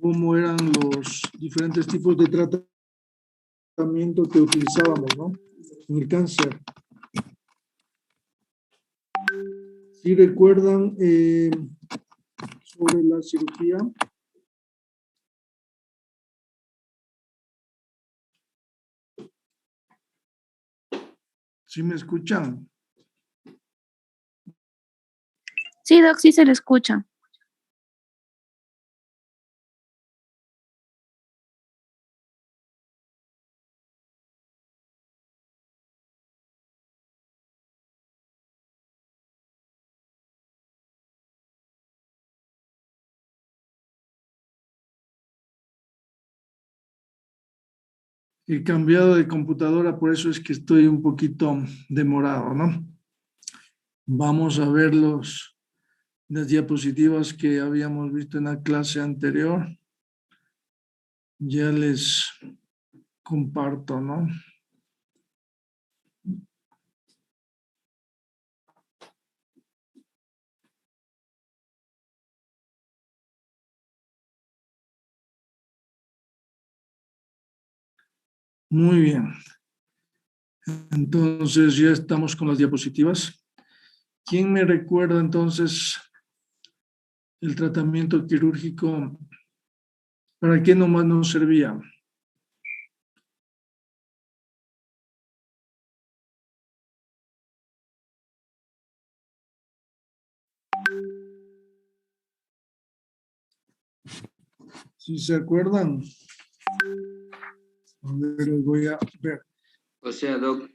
cómo eran los diferentes tipos de tratamiento que utilizábamos, ¿no? En el cáncer. ¿Sí recuerdan sobre la cirugía? ¿Sí me escuchan? Sí, Doc, sí se le escucha. He cambiado de computadora, por eso es que estoy un poquito demorado, ¿no? Vamos a ver las diapositivas que habíamos visto en la clase anterior. Ya les comparto, ¿no? Muy bien. Entonces ya estamos con las diapositivas. ¿Quién me recuerda entonces el tratamiento quirúrgico? ¿Para qué nomás nos servía? ¿Sí se acuerdan? A ver, les voy a ver. O sea, Doc,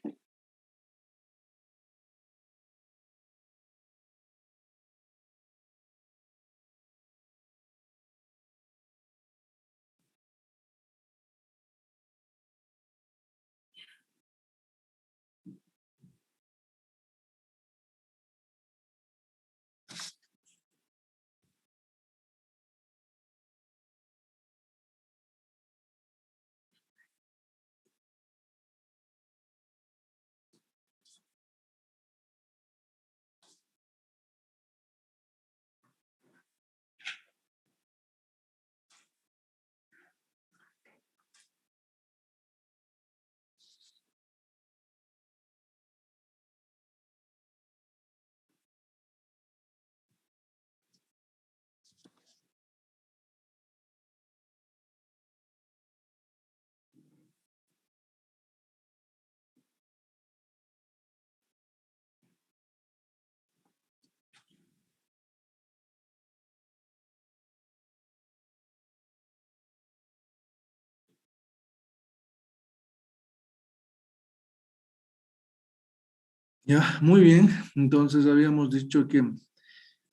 Ya, muy bien. Entonces habíamos dicho que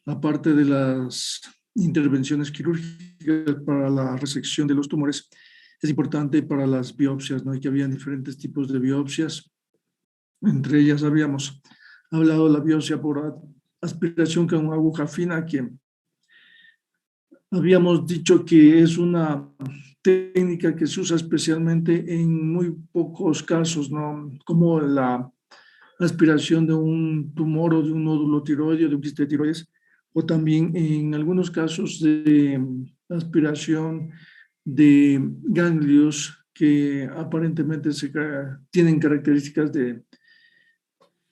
aparte de las intervenciones quirúrgicas para la resección de los tumores, es importante para las biopsias, ¿no? Y que había diferentes tipos de biopsias. Entre ellas habíamos hablado de la biopsia por aspiración con una aguja fina, que habíamos dicho que es una técnica que se usa especialmente en muy pocos casos, ¿no? Como la aspiración de un tumor o de un nódulo tiroideo, de un quiste de tiroides, o también en algunos casos de aspiración de ganglios que aparentemente tienen características de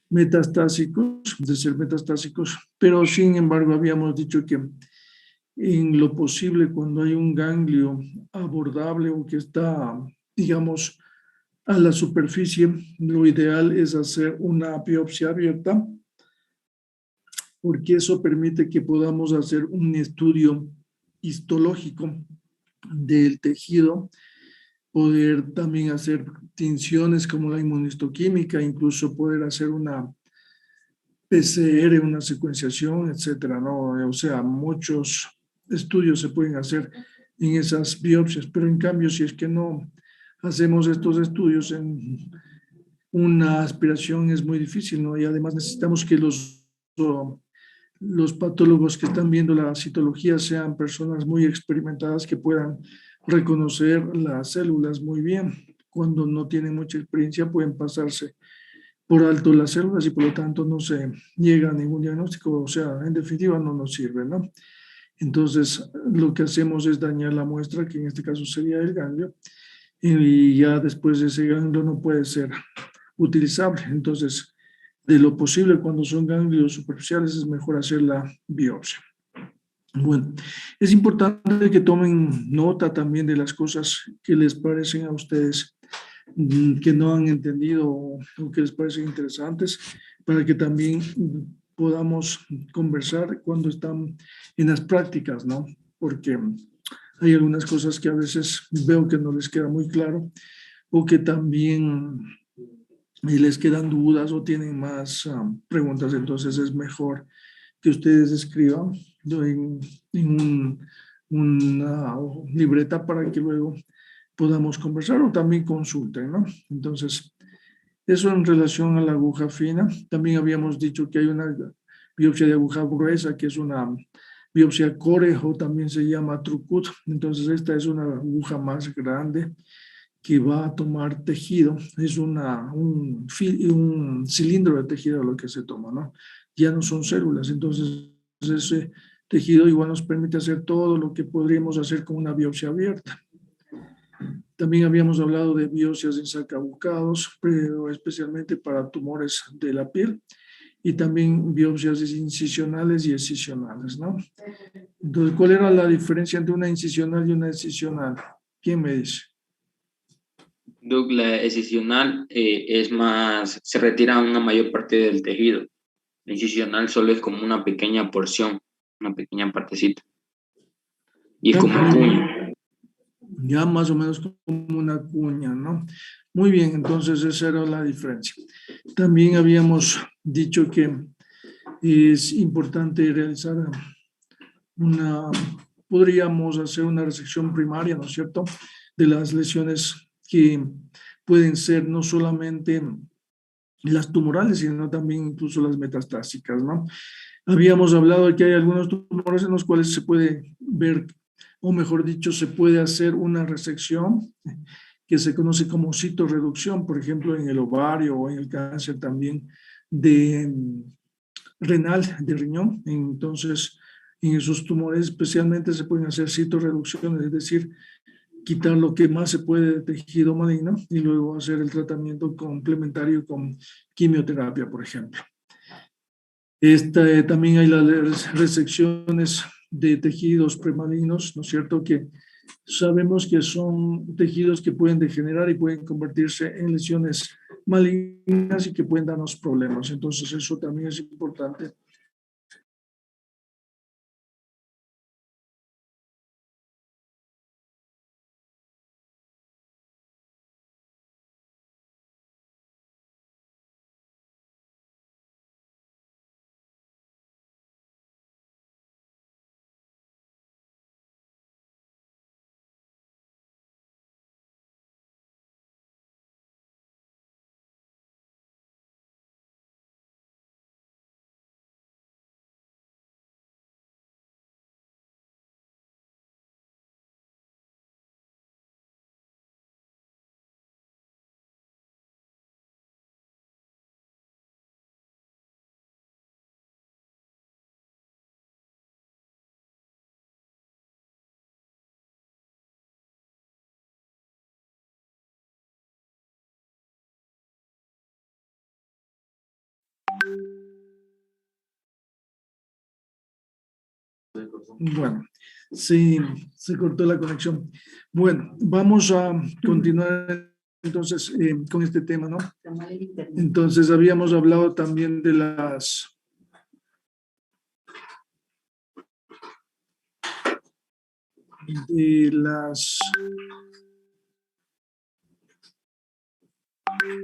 metastásicos, de ser metastásicos, pero sin embargo habíamos dicho que en lo posible cuando hay un ganglio abordable o que está, digamos, a la superficie, lo ideal es hacer una biopsia abierta, porque eso permite que podamos hacer un estudio histológico del tejido, poder también hacer tinciones como la inmunistoquímica, incluso poder hacer una PCR, una secuenciación, etcétera, ¿no? O sea, muchos estudios se pueden hacer en esas biopsias, pero en cambio, si es que no hacemos estos estudios en una aspiración es muy difícil, ¿no? Y además necesitamos que los patólogos que están viendo la citología sean personas muy experimentadas que puedan reconocer las células muy bien. Cuando no tienen mucha experiencia pueden pasarse por alto las células y por lo tanto no se llega a ningún diagnóstico, o sea, en definitiva no nos sirve, ¿no? Entonces, lo que hacemos es dañar la muestra, que en este caso sería el ganglio, y ya después ese ganglio no puede ser utilizable. Entonces, de lo posible, cuando son ganglios superficiales, es mejor hacer la biopsia. Bueno, es importante que tomen nota también de las cosas que les parecen a ustedes que no han entendido o que les parecen interesantes, para que también podamos conversar cuando están en las prácticas, ¿no? Porque hay algunas cosas que a veces veo que no les queda muy claro o que también les quedan dudas o tienen más preguntas, entonces es mejor que ustedes escriban en una libreta para que luego podamos conversar o también consulten, ¿no? Entonces, eso en relación a la aguja fina. También habíamos dicho que hay una biopsia de aguja gruesa, que es una biopsia core o también se llama trucut. Entonces, esta es una aguja más grande que va a tomar tejido. Es un cilindro de tejido lo que se toma, ¿no? Ya no son células. Entonces, ese tejido igual nos permite hacer todo lo que podríamos hacer con una biopsia abierta. También habíamos hablado de biopsias en sacabucados, pero especialmente para tumores de la piel, y también biopsias incisionales y excisionales, ¿no? Entonces, ¿cuál era la diferencia entre una incisional y una excisional? ¿Quién me dice? Doug, la excisional es más, se retira una mayor parte del tejido. La incisional solo es como una pequeña porción, una pequeña partecita. Y es como un puño. Ya más o menos como una cuña, ¿no? Muy bien, entonces esa era la diferencia. También habíamos dicho que es importante realizar podríamos hacer una resección primaria, ¿no es cierto?, de las lesiones que pueden ser no solamente las tumorales, sino también incluso las metastásicas, ¿no? Habíamos hablado de que hay algunos tumores en los cuales se puede ver, o mejor dicho, se puede hacer una resección que se conoce como citorreducción, por ejemplo, en el ovario o en el cáncer también de renal, de riñón. Entonces, en esos tumores especialmente se pueden hacer citorreducciones, es decir, quitar lo que más se puede de tejido maligno y luego hacer el tratamiento complementario con quimioterapia, por ejemplo. También hay las resecciones de tejidos premalignos, ¿no es cierto?, que sabemos que son tejidos que pueden degenerar y pueden convertirse en lesiones malignas y que pueden darnos problemas. Entonces, eso también es importante. Bueno, sí, se cortó la conexión. Bueno, vamos a continuar entonces con este tema, ¿no? Entonces habíamos hablado también de las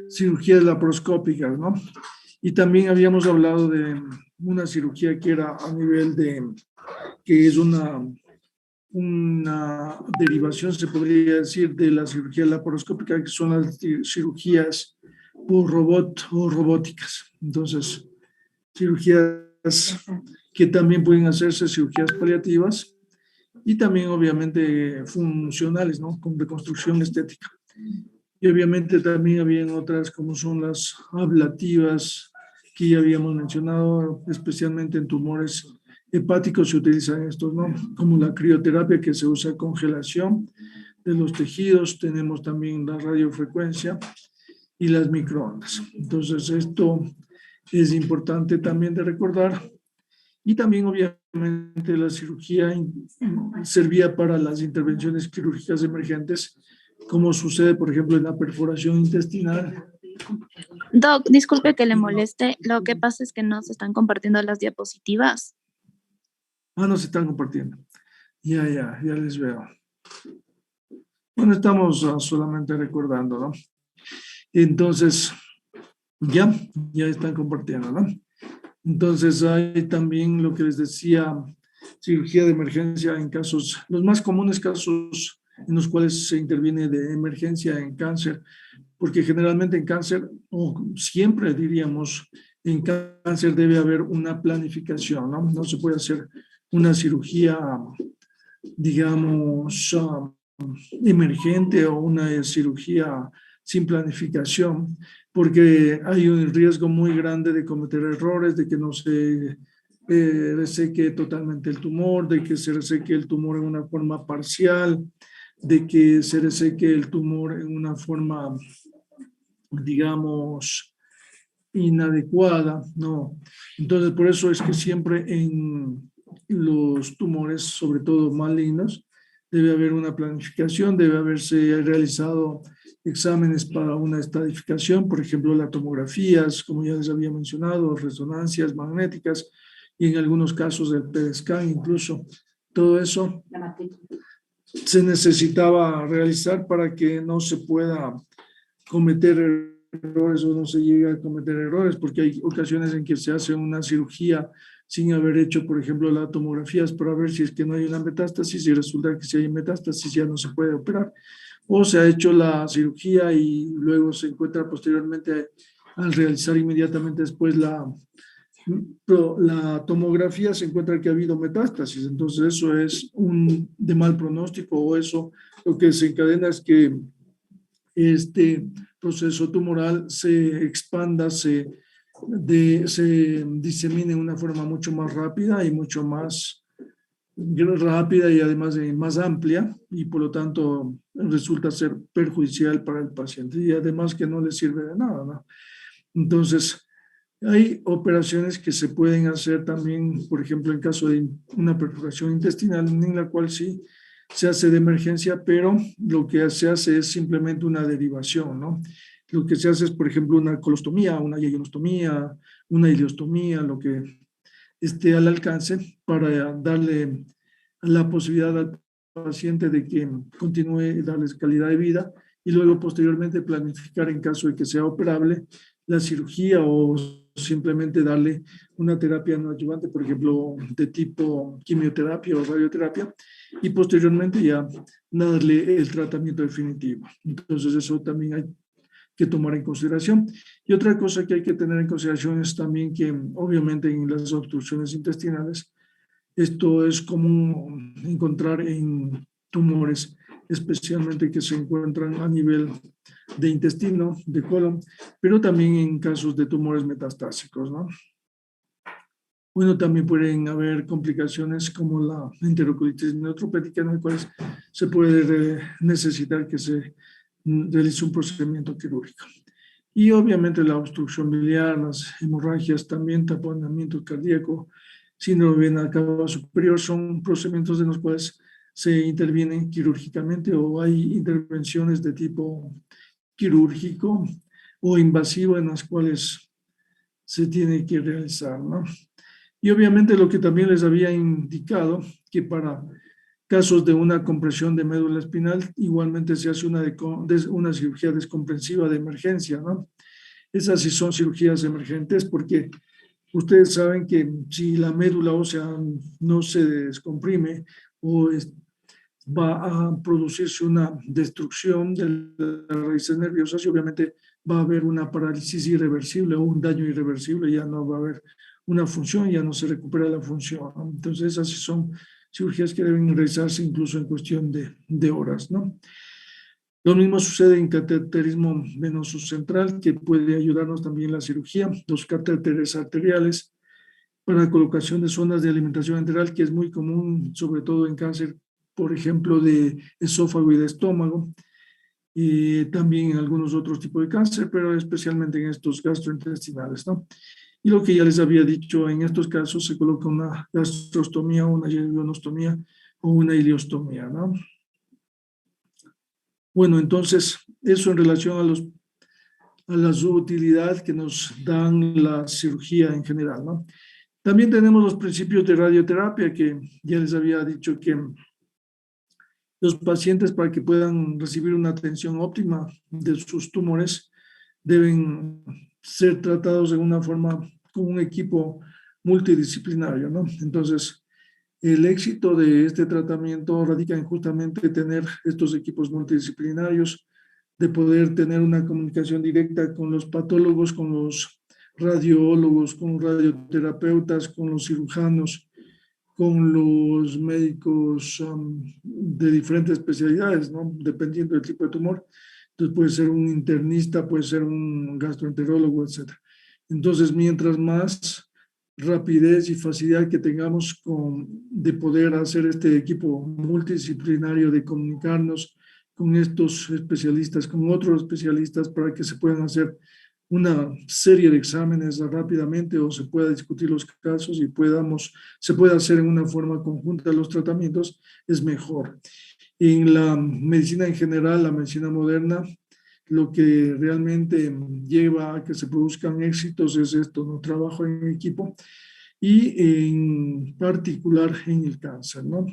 cirugías laparoscópicas, ¿no? Y también habíamos hablado de una cirugía que era a nivel que es una derivación, se podría decir, de la cirugía laparoscópica, que son las cirugías por robot o robóticas. Entonces, cirugías que también pueden hacerse, cirugías paliativas y también obviamente funcionales, ¿no?, con reconstrucción estética. Y obviamente también habían otras como son las ablativas, que ya habíamos mencionado, especialmente en tumores hepáticos se utilizan estos, ¿no? Como la crioterapia, que se usa congelación de los tejidos. Tenemos también la radiofrecuencia y las microondas. Entonces, esto es importante también de recordar. Y también, obviamente, la cirugía servía para las intervenciones quirúrgicas emergentes, como sucede, por ejemplo, en la perforación intestinal. Doc, disculpe que le moleste. Lo que pasa es que no se están compartiendo las diapositivas. Ah, no se están compartiendo. Ya les veo. Bueno, estamos solamente recordando, ¿no? Entonces, ya están compartiendo, ¿no? Entonces, hay también lo que les decía, cirugía de emergencia en casos, los más comunes casos en los cuales se interviene de emergencia en cáncer, porque generalmente en cáncer, o siempre diríamos, en cáncer debe haber una planificación, ¿no? No se puede hacer una cirugía, digamos, emergente o una cirugía sin planificación, porque hay un riesgo muy grande de cometer errores, de que no se reseque totalmente el tumor, de que se reseque el tumor en una forma parcial, de que se reseque el tumor en una forma, digamos, inadecuada, ¿no? Entonces, por eso es que siempre en los tumores, sobre todo malignos, debe haber una planificación, debe haberse realizado exámenes para una estadificación, por ejemplo, las tomografías, como ya les había mencionado, resonancias magnéticas y en algunos casos el PET scan incluso. Todo eso se necesitaba realizar para que no se pueda cometer errores o no se llegue a cometer errores, porque hay ocasiones en que se hace una cirugía sin haber hecho, por ejemplo, las tomografías para ver si es que no hay una metástasis y resulta que si hay metástasis ya no se puede operar. O se ha hecho la cirugía y luego se encuentra posteriormente, al realizar inmediatamente después la tomografía, se encuentra que ha habido metástasis. Entonces eso es de mal pronóstico, o eso lo que se encadena es que este proceso tumoral se expanda, se disemine de una forma mucho más rápida y mucho más rápida y además más amplia, y por lo tanto resulta ser perjudicial para el paciente y además que no le sirve de nada, ¿no? Entonces, hay operaciones que se pueden hacer también, por ejemplo, en caso de una perforación intestinal, en la cual sí se hace de emergencia, pero lo que se hace es simplemente una derivación, ¿no? Lo que se hace es, por ejemplo, una colostomía, una yeyonostomía, una ileostomía, lo que esté al alcance para darle la posibilidad al paciente de que continúe, darles calidad de vida y luego posteriormente planificar en caso de que sea operable la cirugía o simplemente darle una terapia no adyuvante, por ejemplo, de tipo quimioterapia o radioterapia, y posteriormente ya darle el tratamiento definitivo. Entonces eso también hay que tomar en consideración. Y otra cosa que hay que tener en consideración es también que obviamente en las obstrucciones intestinales esto es común encontrar en tumores, especialmente que se encuentran a nivel de intestino, de colon, pero también en casos de tumores metastásicos, ¿no? Bueno, también pueden haber complicaciones como la enterocolitis neutropética, en las cuales se puede necesitar que se realice un procedimiento quirúrgico. Y obviamente la obstrucción biliar, las hemorragias, también taponamiento cardíaco, síndrome de vena cava superior, son procedimientos en los cuales se intervienen quirúrgicamente o hay intervenciones de tipo quirúrgico o invasivo en las cuales se tiene que realizar, ¿no? Y obviamente lo que también les había indicado, que para casos de una compresión de médula espinal, igualmente se hace una cirugía descomprensiva de emergencia, ¿no? Esas sí son cirugías emergentes porque ustedes saben que si la médula ósea no se descomprime o va a producirse una destrucción de las raíces nerviosas y obviamente va a haber una parálisis irreversible o un daño irreversible, ya no va a haber una función, ya no se recupera la función, ¿no? Entonces esas sí son cirugías que deben realizarse incluso en cuestión de horas, ¿no? Lo mismo sucede en cateterismo venoso central, que puede ayudarnos también la cirugía, los catéteres arteriales, para colocación de sondas de alimentación enteral, que es muy común, sobre todo en cáncer, por ejemplo, de esófago y de estómago, y también en algunos otros tipos de cáncer, pero especialmente en estos gastrointestinales, ¿no? Y lo que ya les había dicho, en estos casos se coloca una gastrostomía, una ionostomía o una ileostomía, ¿no? Bueno, entonces, eso en relación a la utilidad que nos dan la cirugía en general, ¿no? También tenemos los principios de radioterapia, que ya les había dicho que los pacientes, para que puedan recibir una atención óptima de sus tumores, deben ser tratados de una forma con un equipo multidisciplinario, ¿no? Entonces, el éxito de este tratamiento radica en justamente tener estos equipos multidisciplinarios, de poder tener una comunicación directa con los patólogos, con los radiólogos, con los radioterapeutas, con los cirujanos, con los médicos de diferentes especialidades, ¿no? Dependiendo del tipo de tumor. Entonces puede ser un internista, puede ser un gastroenterólogo, etc. Entonces, mientras más rapidez y facilidad que tengamos de poder hacer este equipo multidisciplinario, de comunicarnos con estos especialistas, con otros especialistas, para que se puedan hacer una serie de exámenes rápidamente, o se pueda discutir los casos y se pueda hacer en una forma conjunta los tratamientos, es mejor. En la medicina en general, la medicina moderna, lo que realmente lleva a que se produzcan éxitos es esto, ¿no? Trabajo en equipo, y en particular en el cáncer, ¿no?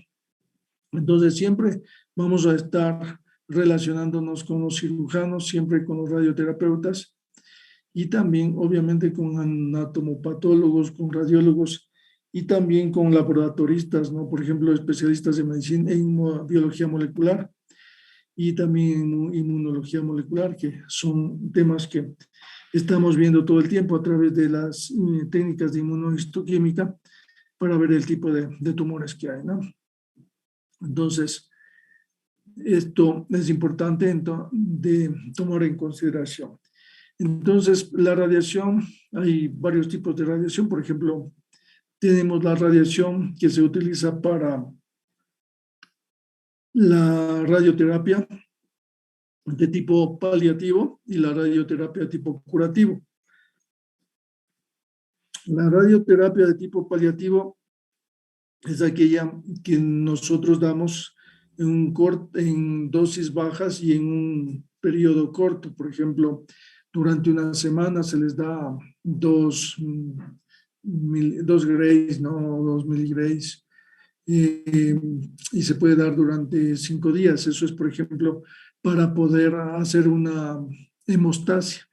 Entonces siempre vamos a estar relacionándonos con los cirujanos, siempre con los radioterapeutas, y también obviamente con anatomopatólogos, con radiólogos, y también con laboratoristas, ¿no? Por ejemplo, especialistas de medicina en biología molecular y también en inmunología molecular, que son temas que estamos viendo todo el tiempo a través de las técnicas de inmunohistoquímica, para ver el tipo de tumores que hay, ¿no? Entonces, esto es importante de tomar en consideración. Entonces, la radiación, hay varios tipos de radiación. Por ejemplo, tenemos la radiación que se utiliza para la radioterapia de tipo paliativo y la radioterapia de tipo curativo. La radioterapia de tipo paliativo es aquella que nosotros damos en dosis bajas y en un periodo corto. Por ejemplo, durante una semana se les da 2 grays, ¿no? 2 miligrays, y se puede dar durante 5 días. Eso es, por ejemplo, para poder hacer una hemostasia.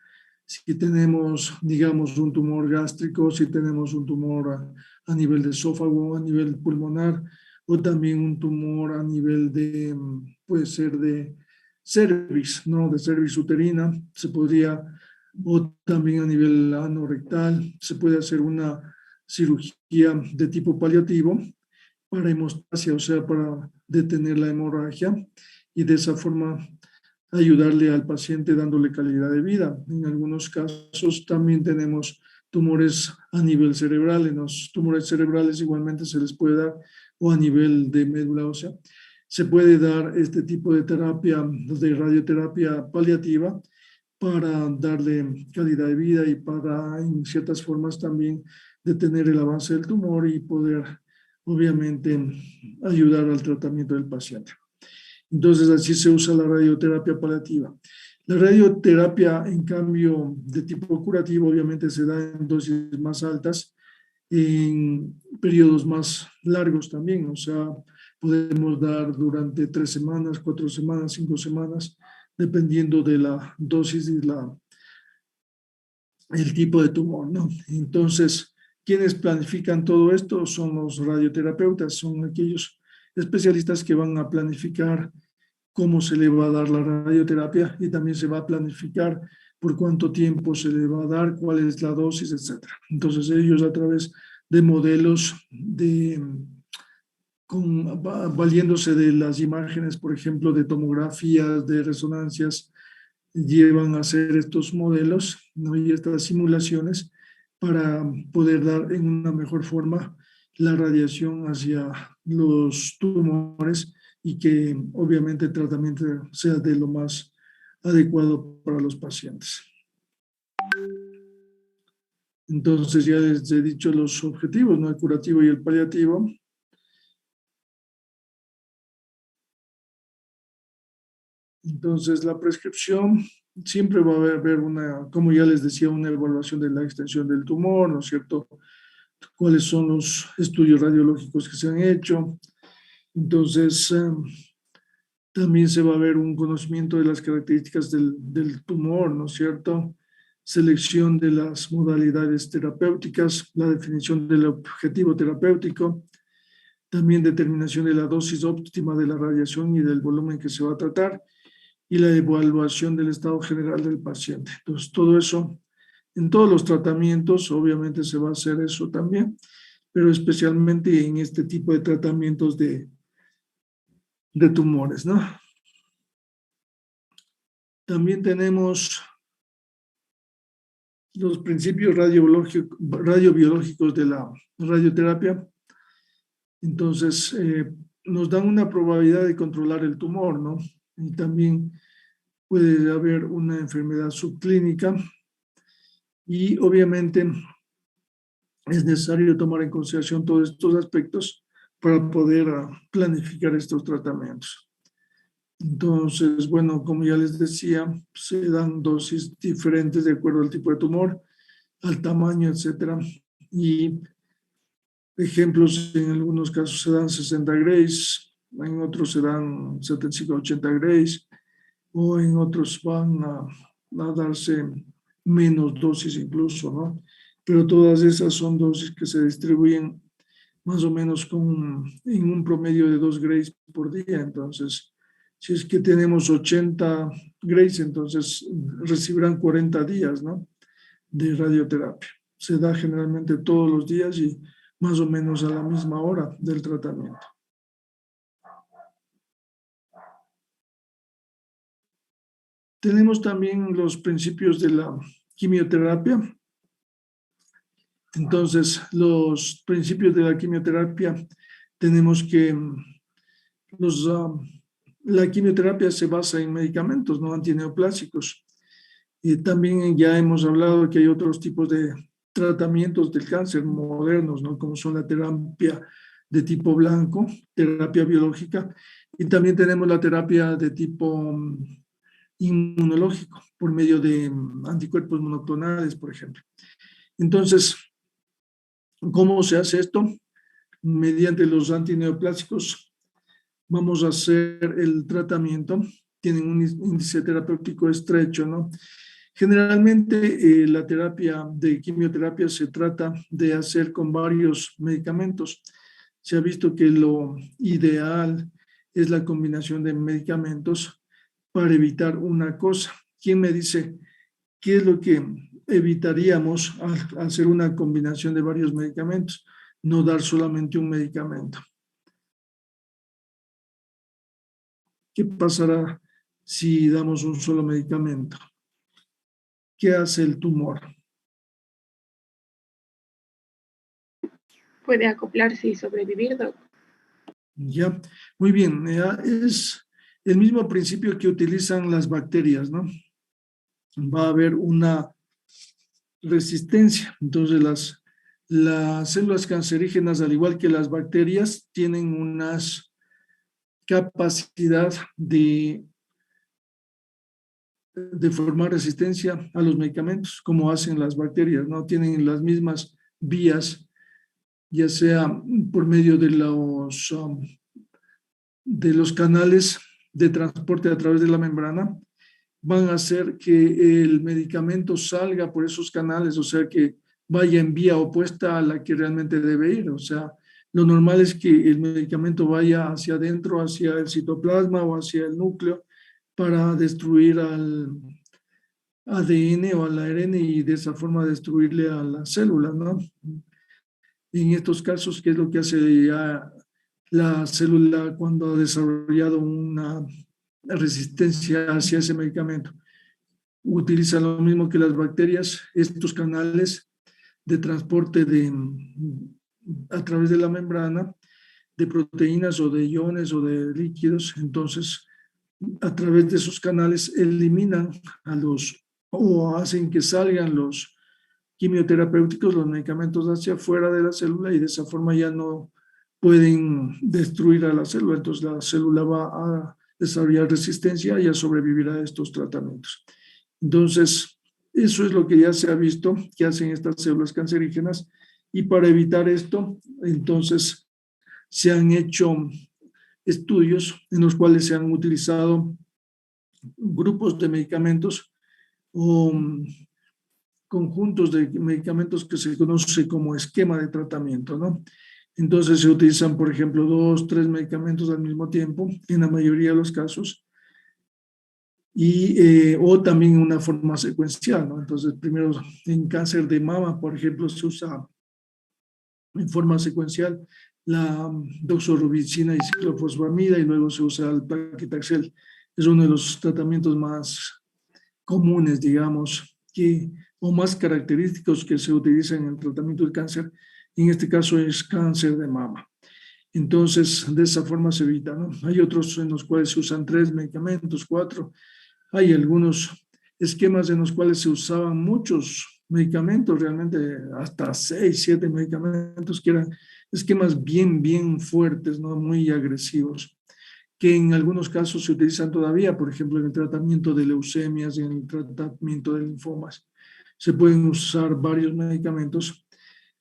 Si tenemos, digamos, un tumor gástrico, si tenemos un tumor a nivel de esófago, a nivel pulmonar, o también un tumor a nivel de, puede ser de cervix, ¿no? De cervix uterina, se podría, o también a nivel anorectal, se puede hacer una cirugía de tipo paliativo para hemostasia, o sea, para detener la hemorragia, y de esa forma ayudarle al paciente dándole calidad de vida. En algunos casos también tenemos tumores a nivel cerebral. En los tumores cerebrales igualmente se les puede dar, o a nivel de médula ósea, se puede dar este tipo de terapia, de radioterapia paliativa, para darle calidad de vida y para, en ciertas formas, también detener el avance del tumor y poder, obviamente, ayudar al tratamiento del paciente. Entonces, así se usa la radioterapia paliativa. La radioterapia, en cambio, de tipo curativo, obviamente se da en dosis más altas, en periodos más largos también. O sea, podemos dar durante 3 semanas, 4 semanas, 5 semanas, dependiendo de la dosis y el tipo de tumor, ¿no? Entonces, quienes planifican todo esto son los radioterapeutas, son aquellos especialistas que van a planificar cómo se le va a dar la radioterapia, y también se va a planificar por cuánto tiempo se le va a dar, cuál es la dosis, etc. Entonces ellos, a través de modelos valiéndose de las imágenes, por ejemplo, de tomografías, de resonancias, llevan a hacer estos modelos, ¿no? Y estas simulaciones para poder dar en una mejor forma la radiación hacia los tumores y que obviamente el tratamiento sea de lo más adecuado para los pacientes. Entonces ya les he dicho los objetivos, ¿no? El curativo y el paliativo. Entonces la prescripción siempre va a haber una, como ya les decía, una evaluación de la extensión del tumor, ¿no es cierto? Cuáles son los estudios radiológicos que se han hecho. Entonces, también se va a ver un conocimiento de las características del tumor, ¿no es cierto? Selección de las modalidades terapéuticas, la definición del objetivo terapéutico, también determinación de la dosis óptima de la radiación y del volumen que se va a tratar, y la evaluación del estado general del paciente. Entonces, todo eso, en todos los tratamientos, obviamente se va a hacer eso también, pero especialmente en este tipo de tratamientos de tumores, ¿no? También tenemos los principios radiobiológicos de la radioterapia. Entonces, nos dan una probabilidad de controlar el tumor, ¿no? Y también puede haber una enfermedad subclínica y obviamente es necesario tomar en consideración todos estos aspectos para poder planificar estos tratamientos. Entonces, bueno, como ya les decía, se dan dosis diferentes de acuerdo al tipo de tumor, al tamaño, etcétera. Y ejemplos, en algunos casos se dan 60 grays, en otros se dan 75 a 80 grays, o en otros van a darse menos dosis incluso, ¿no? Pero todas esas son dosis que se distribuyen más o menos en un promedio de 2 grays por día. Entonces, si es que tenemos 80 grays, entonces recibirán 40 días, ¿no? De radioterapia. Se da generalmente todos los días y más o menos a la misma hora del tratamiento. Tenemos también los principios de la quimioterapia. Entonces, los principios de la quimioterapia, tenemos que la quimioterapia se basa en medicamentos, no antineoplásicos. Y también ya hemos hablado que hay otros tipos de tratamientos del cáncer modernos, ¿no? Como son la terapia de tipo blanco, terapia biológica, y también tenemos la terapia de tipo inmunológico, por medio de anticuerpos monoclonales, por ejemplo. Entonces, ¿cómo se hace esto? Mediante los antineoplásicos vamos a hacer el tratamiento. Tienen un índice terapéutico estrecho, ¿no? Generalmente la terapia de quimioterapia se trata de hacer con varios medicamentos. Se ha visto que lo ideal es la combinación de medicamentos para evitar una cosa. ¿Quién me dice qué es lo que evitaríamos al hacer una combinación de varios medicamentos? No dar solamente un medicamento. ¿Qué pasará si damos un solo medicamento? ¿Qué hace el tumor? Puede acoplarse y sobrevivir, Doc. Ya, muy bien. Es el mismo principio que utilizan las bacterias, ¿no? Va a haber una resistencia. Entonces, las células cancerígenas, al igual que las bacterias, tienen una capacidad de formar resistencia a los medicamentos, como hacen las bacterias, ¿no? Tienen las mismas vías, ya sea por medio de los canales de transporte a través de la membrana, van a hacer que el medicamento salga por esos canales, o sea, que vaya en vía opuesta a la que realmente debe ir. O sea, lo normal es que el medicamento vaya hacia adentro, hacia el citoplasma o hacia el núcleo, para destruir al ADN o al ARN y de esa forma destruirle a la célula, ¿no? En estos casos, ¿qué es lo que hace ya la célula cuando ha desarrollado una resistencia hacia ese medicamento? Utiliza lo mismo que las bacterias, estos canales de transporte a través de la membrana de proteínas o de iones o de líquidos. Entonces, a través de esos canales eliminan o hacen que salgan los quimioterapéuticos, los medicamentos hacia afuera de la célula, y de esa forma ya no pueden destruir a la célula. Entonces la célula va a desarrollar resistencia y a sobrevivir a estos tratamientos. Entonces, eso es lo que ya se ha visto que hacen estas células cancerígenas, y para evitar esto, entonces se han hecho estudios en los cuales se han utilizado grupos de medicamentos o conjuntos de medicamentos que se conoce como esquema de tratamiento, ¿no? Entonces se utilizan, por ejemplo, 2, 3 medicamentos al mismo tiempo, en la mayoría de los casos, o también una forma secuencial, ¿no? Entonces, primero en cáncer de mama, por ejemplo, se usa en forma secuencial la doxorubicina y ciclofosfamida, y luego se usa el paclitaxel. Es uno de los tratamientos más comunes, digamos, o más característicos que se utilizan en el tratamiento del cáncer. En este caso es cáncer de mama. Entonces, de esa forma se evita, ¿no? Hay otros en los cuales se usan 3 medicamentos, 4. Hay algunos esquemas en los cuales se usaban muchos medicamentos, realmente hasta 6, 7 medicamentos, que eran esquemas bien fuertes, ¿no? Muy agresivos, que en algunos casos se utilizan todavía, por ejemplo, en el tratamiento de leucemias y en el tratamiento de linfomas. Se pueden usar varios medicamentos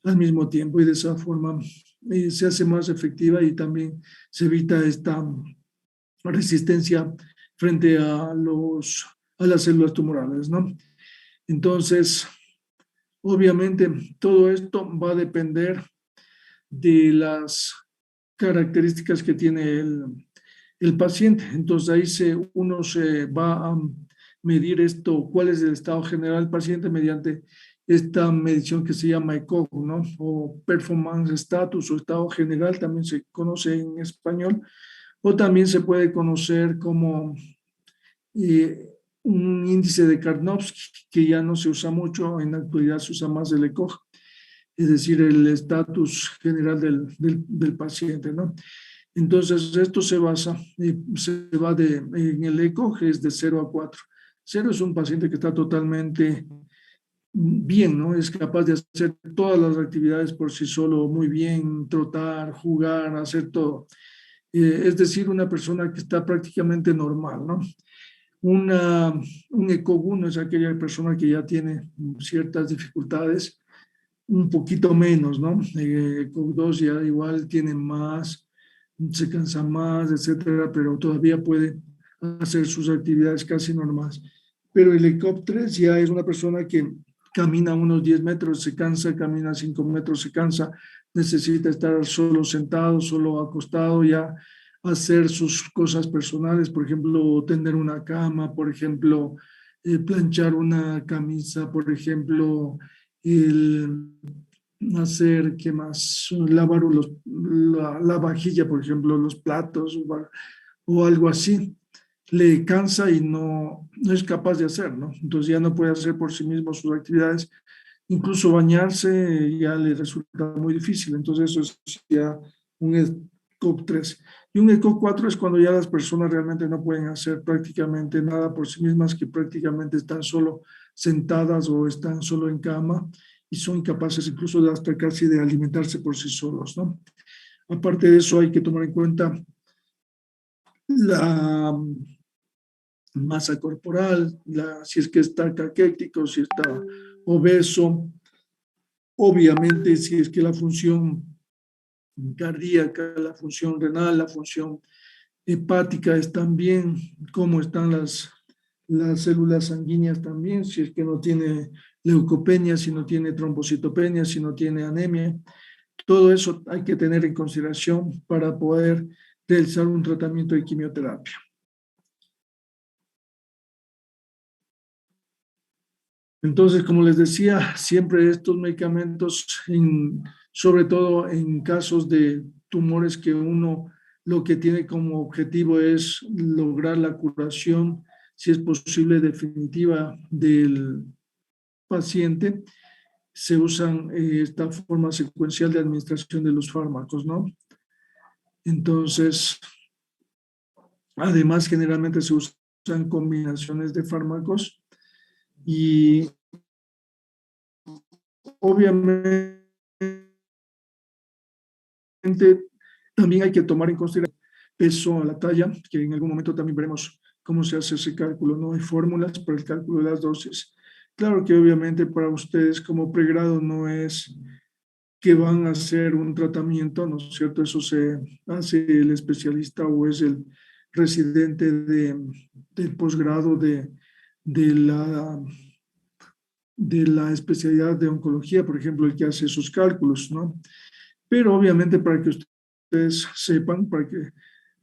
al mismo tiempo, y de esa forma se hace más efectiva, y también se evita esta resistencia frente a las células tumorales, ¿no? Entonces, obviamente, todo esto va a depender de las características que tiene el paciente. Entonces, ahí uno se va a medir cuál es el estado general del paciente mediante esta medición que se llama ECOG, ¿no? O Performance Status, o estado general, también se conoce en español, o también se puede conocer como un índice de Karnofsky, que ya no se usa mucho, en la actualidad se usa más el ECOG, es decir, el estatus general del paciente, ¿no? Entonces, esto se va en el ECOG, es de 0 a 4. 0 es un paciente que está totalmente bien, ¿no? Es capaz de hacer todas las actividades por sí solo muy bien, trotar, jugar, hacer todo. Es decir, una persona que está prácticamente normal, ¿no? Un ECOG 1 es aquella persona que ya tiene ciertas dificultades, un poquito menos, ¿no? ECOG 2 ya igual tiene más, se cansa más, etcétera, pero todavía puede hacer sus actividades casi normales. Pero el ECOG 3 ya es una persona que camina unos 10 metros, se cansa, camina 5 metros, se cansa, necesita estar solo sentado, solo acostado, ya hacer sus cosas personales, por ejemplo, tender una cama, por ejemplo, planchar una camisa, por ejemplo, hacer, ¿qué más? Lavar la vajilla, por ejemplo, los platos o algo así. Le cansa y no es capaz de hacer, ¿no? Entonces ya no puede hacer por sí mismo sus actividades. Incluso bañarse ya le resulta muy difícil. Entonces eso es ya un ECOG 3. Y un ECOG 4 es cuando ya las personas realmente no pueden hacer prácticamente nada por sí mismas, que prácticamente están solo sentadas o están solo en cama, y son incapaces incluso de hasta casi de alimentarse por sí solos, ¿no? Aparte de eso, hay que tomar en cuenta la masa corporal, si es que está caquético, si está obeso, obviamente si es que la función cardíaca, la función renal, la función hepática están bien, cómo están las células sanguíneas también, si es que no tiene leucopenia, si no tiene trombocitopenia, si no tiene anemia. Todo eso hay que tener en consideración para poder realizar un tratamiento de quimioterapia. Entonces, como les decía, siempre estos medicamentos, sobre todo en casos de tumores que uno lo que tiene como objetivo es lograr la curación, si es posible, definitiva del paciente, se usan esta forma secuencial de administración de los fármacos, ¿no? Entonces, además, generalmente se usan combinaciones de fármacos y obviamente también hay que tomar en consideración el peso a la talla, que en algún momento también veremos cómo se hace ese cálculo, ¿no? Hay fórmulas para el cálculo de las dosis. Claro que obviamente para ustedes como pregrado no es que van a hacer un tratamiento, ¿no es cierto? Eso se hace el especialista o es el residente del posgrado de la especialidad de oncología, por ejemplo, el que hace esos cálculos, ¿no? Pero obviamente para que ustedes sepan, para que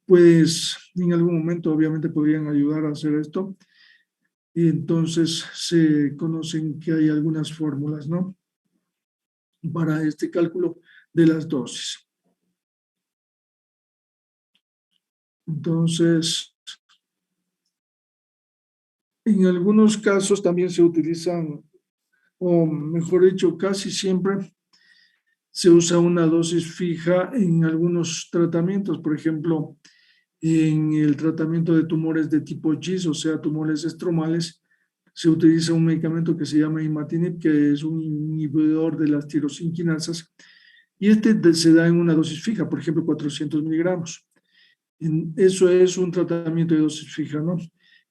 pues en algún momento obviamente podrían ayudar a hacer esto, y entonces se conocen que hay algunas fórmulas, ¿no? Para este cálculo de las dosis. Entonces, en algunos casos también se utilizan, o mejor dicho, casi siempre se usa una dosis fija en algunos tratamientos. Por ejemplo, en el tratamiento de tumores de tipo GIS, o sea, tumores estromales, se utiliza un medicamento que se llama imatinib, que es un inhibidor de las tirosinquinasas, y se da en una dosis fija, por ejemplo, 400 miligramos. Eso es un tratamiento de dosis fija, ¿no?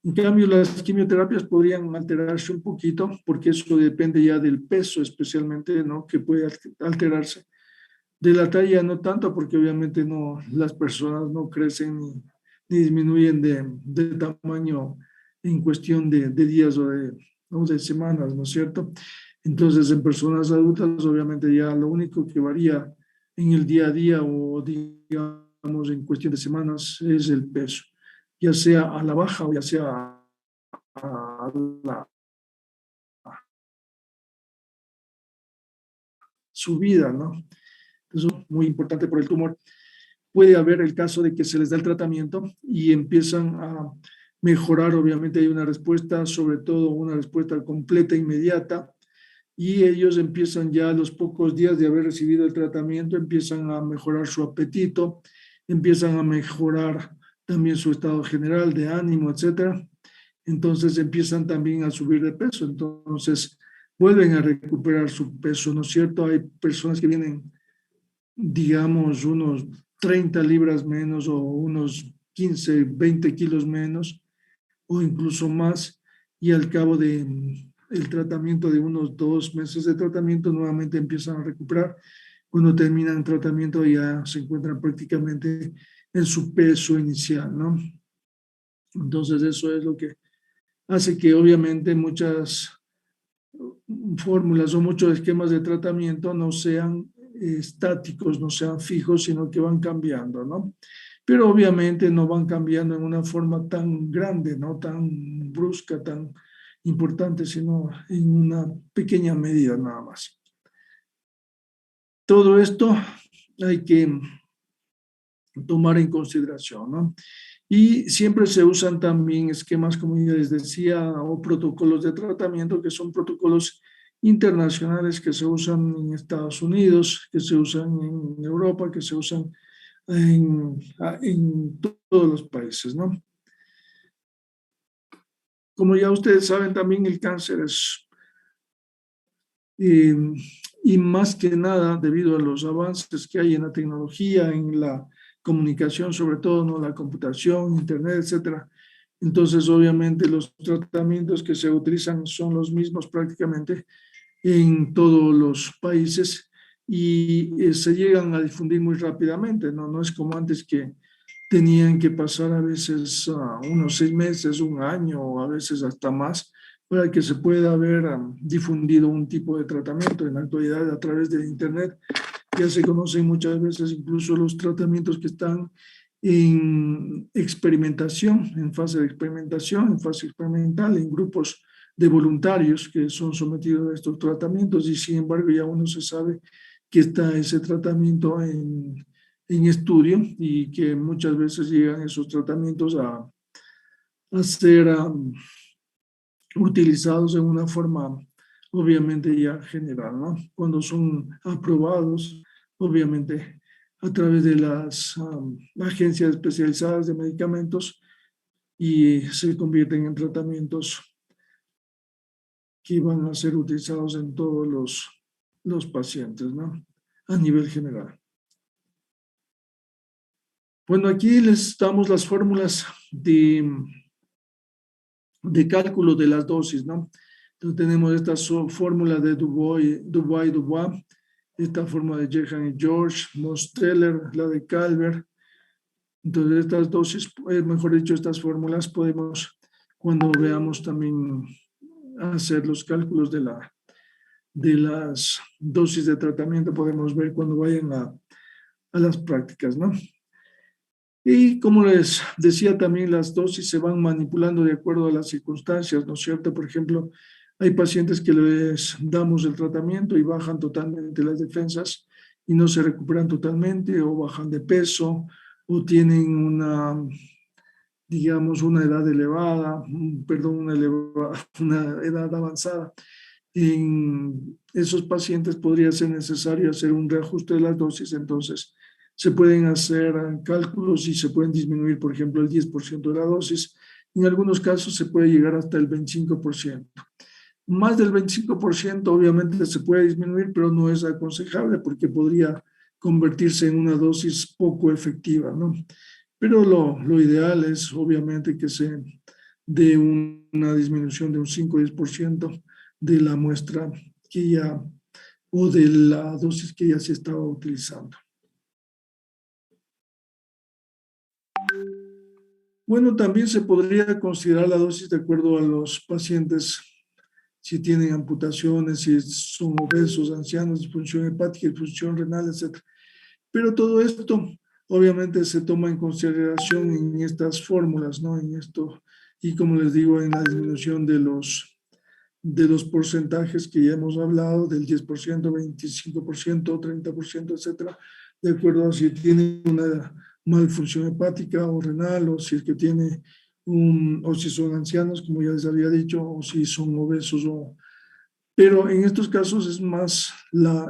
En cambio, las quimioterapias podrían alterarse un poquito, porque eso depende ya del peso especialmente, ¿no? Que puede alterarse. De la talla no tanto, porque obviamente no, las personas no crecen ni disminuyen de tamaño en cuestión de días o de semanas, ¿no es cierto? Entonces, en personas adultas, obviamente ya lo único que varía en el día a día o digamos en cuestión de semanas es el peso, ya sea a la baja o ya sea a la subida, ¿no? Eso es muy importante por el tumor. Puede haber el caso de que se les da el tratamiento y empiezan a mejorar, obviamente hay una respuesta, sobre todo una respuesta completa, inmediata, y ellos empiezan ya a los pocos días de haber recibido el tratamiento, empiezan a mejorar su apetito, empiezan a mejorar también su estado general de ánimo, etcétera. Entonces empiezan también a subir de peso, entonces vuelven a recuperar su peso, ¿no es cierto? Hay personas que vienen, digamos, unos 30 libras menos o unos 15, 20 kilos menos o incluso más, y al cabo de el tratamiento de unos 2 meses de tratamiento nuevamente empiezan a recuperar. Cuando terminan el tratamiento ya se encuentran prácticamente en su peso inicial, ¿no? Entonces eso es lo que hace que obviamente muchas fórmulas o muchos esquemas de tratamiento no sean estáticos, no sean fijos, sino que van cambiando, ¿no? Pero obviamente no van cambiando en una forma tan grande, no tan brusca, tan importante, sino en una pequeña medida nada más. Todo esto hay que tomar en consideración, ¿no? Y siempre se usan también esquemas, como ya les decía, o protocolos de tratamiento, que son protocolos internacionales que se usan en Estados Unidos, que se usan en Europa, que se usan en todos los países, ¿no? Como ya ustedes saben, también el cáncer es, y más que nada, debido a los avances que hay en la tecnología, en la comunicación, sobre todo, ¿no? La computación, internet, etcétera. Entonces, obviamente, los tratamientos que se utilizan son los mismos prácticamente en todos los países y se llegan a difundir muy rápidamente, ¿no? No es como antes que tenían que pasar a veces unos 6 meses, un año o a veces hasta más para que se pueda haber difundido un tipo de tratamiento. En la actualidad, a través de Internet, ya se conocen muchas veces incluso los tratamientos que están en experimentación, en fase experimental, en grupos de voluntarios que son sometidos a estos tratamientos y sin embargo ya uno se sabe que está ese tratamiento en estudio y que muchas veces llegan esos tratamientos a ser utilizados en una forma obviamente ya general, ¿no? Cuando son aprobados, obviamente a través de las agencias especializadas de medicamentos y se convierten en tratamientos que van a ser utilizados en todos los pacientes, ¿no? A nivel general. Bueno, aquí les damos las fórmulas de cálculo de las dosis, ¿no? Entonces tenemos esta fórmula de Dubois, esta fórmula de Jehan y George, Mosteller, la de Calvert. Entonces estas dosis, mejor dicho, estas fórmulas podemos, cuando veamos también hacer los cálculos de las dosis de tratamiento, podemos ver cuando vayan a las prácticas, ¿no? Y como les decía también, las dosis se van manipulando de acuerdo a las circunstancias, ¿no es cierto? Por ejemplo, hay pacientes que les damos el tratamiento y bajan totalmente las defensas y no se recuperan totalmente o bajan de peso o tienen digamos, una edad elevada, una edad avanzada. En esos pacientes podría ser necesario hacer un reajuste de las dosis, entonces se pueden hacer cálculos y se pueden disminuir, por ejemplo, el 10% de la dosis. En algunos casos se puede llegar hasta el 25%. Más del 25% obviamente se puede disminuir, pero no es aconsejable porque podría convertirse en una dosis poco efectiva, ¿no? Pero lo ideal es obviamente que se dé una disminución de un 5 o 10% de la muestra que ya, o de la dosis que ya se estaba utilizando. Bueno, también se podría considerar la dosis de acuerdo a los pacientes, si tienen amputaciones, si son obesos, ancianos, disfunción hepática, disfunción renal, etc. Pero todo esto obviamente se toma en consideración en estas fórmulas, ¿no? En esto, y como les digo, en la disminución de los porcentajes que ya hemos hablado, del 10%, 25%, 30%, etcétera, de acuerdo a si tiene una malfunción hepática o renal, o si es que tiene o si son ancianos, como ya les había dicho, o si son obesos, pero en estos casos es más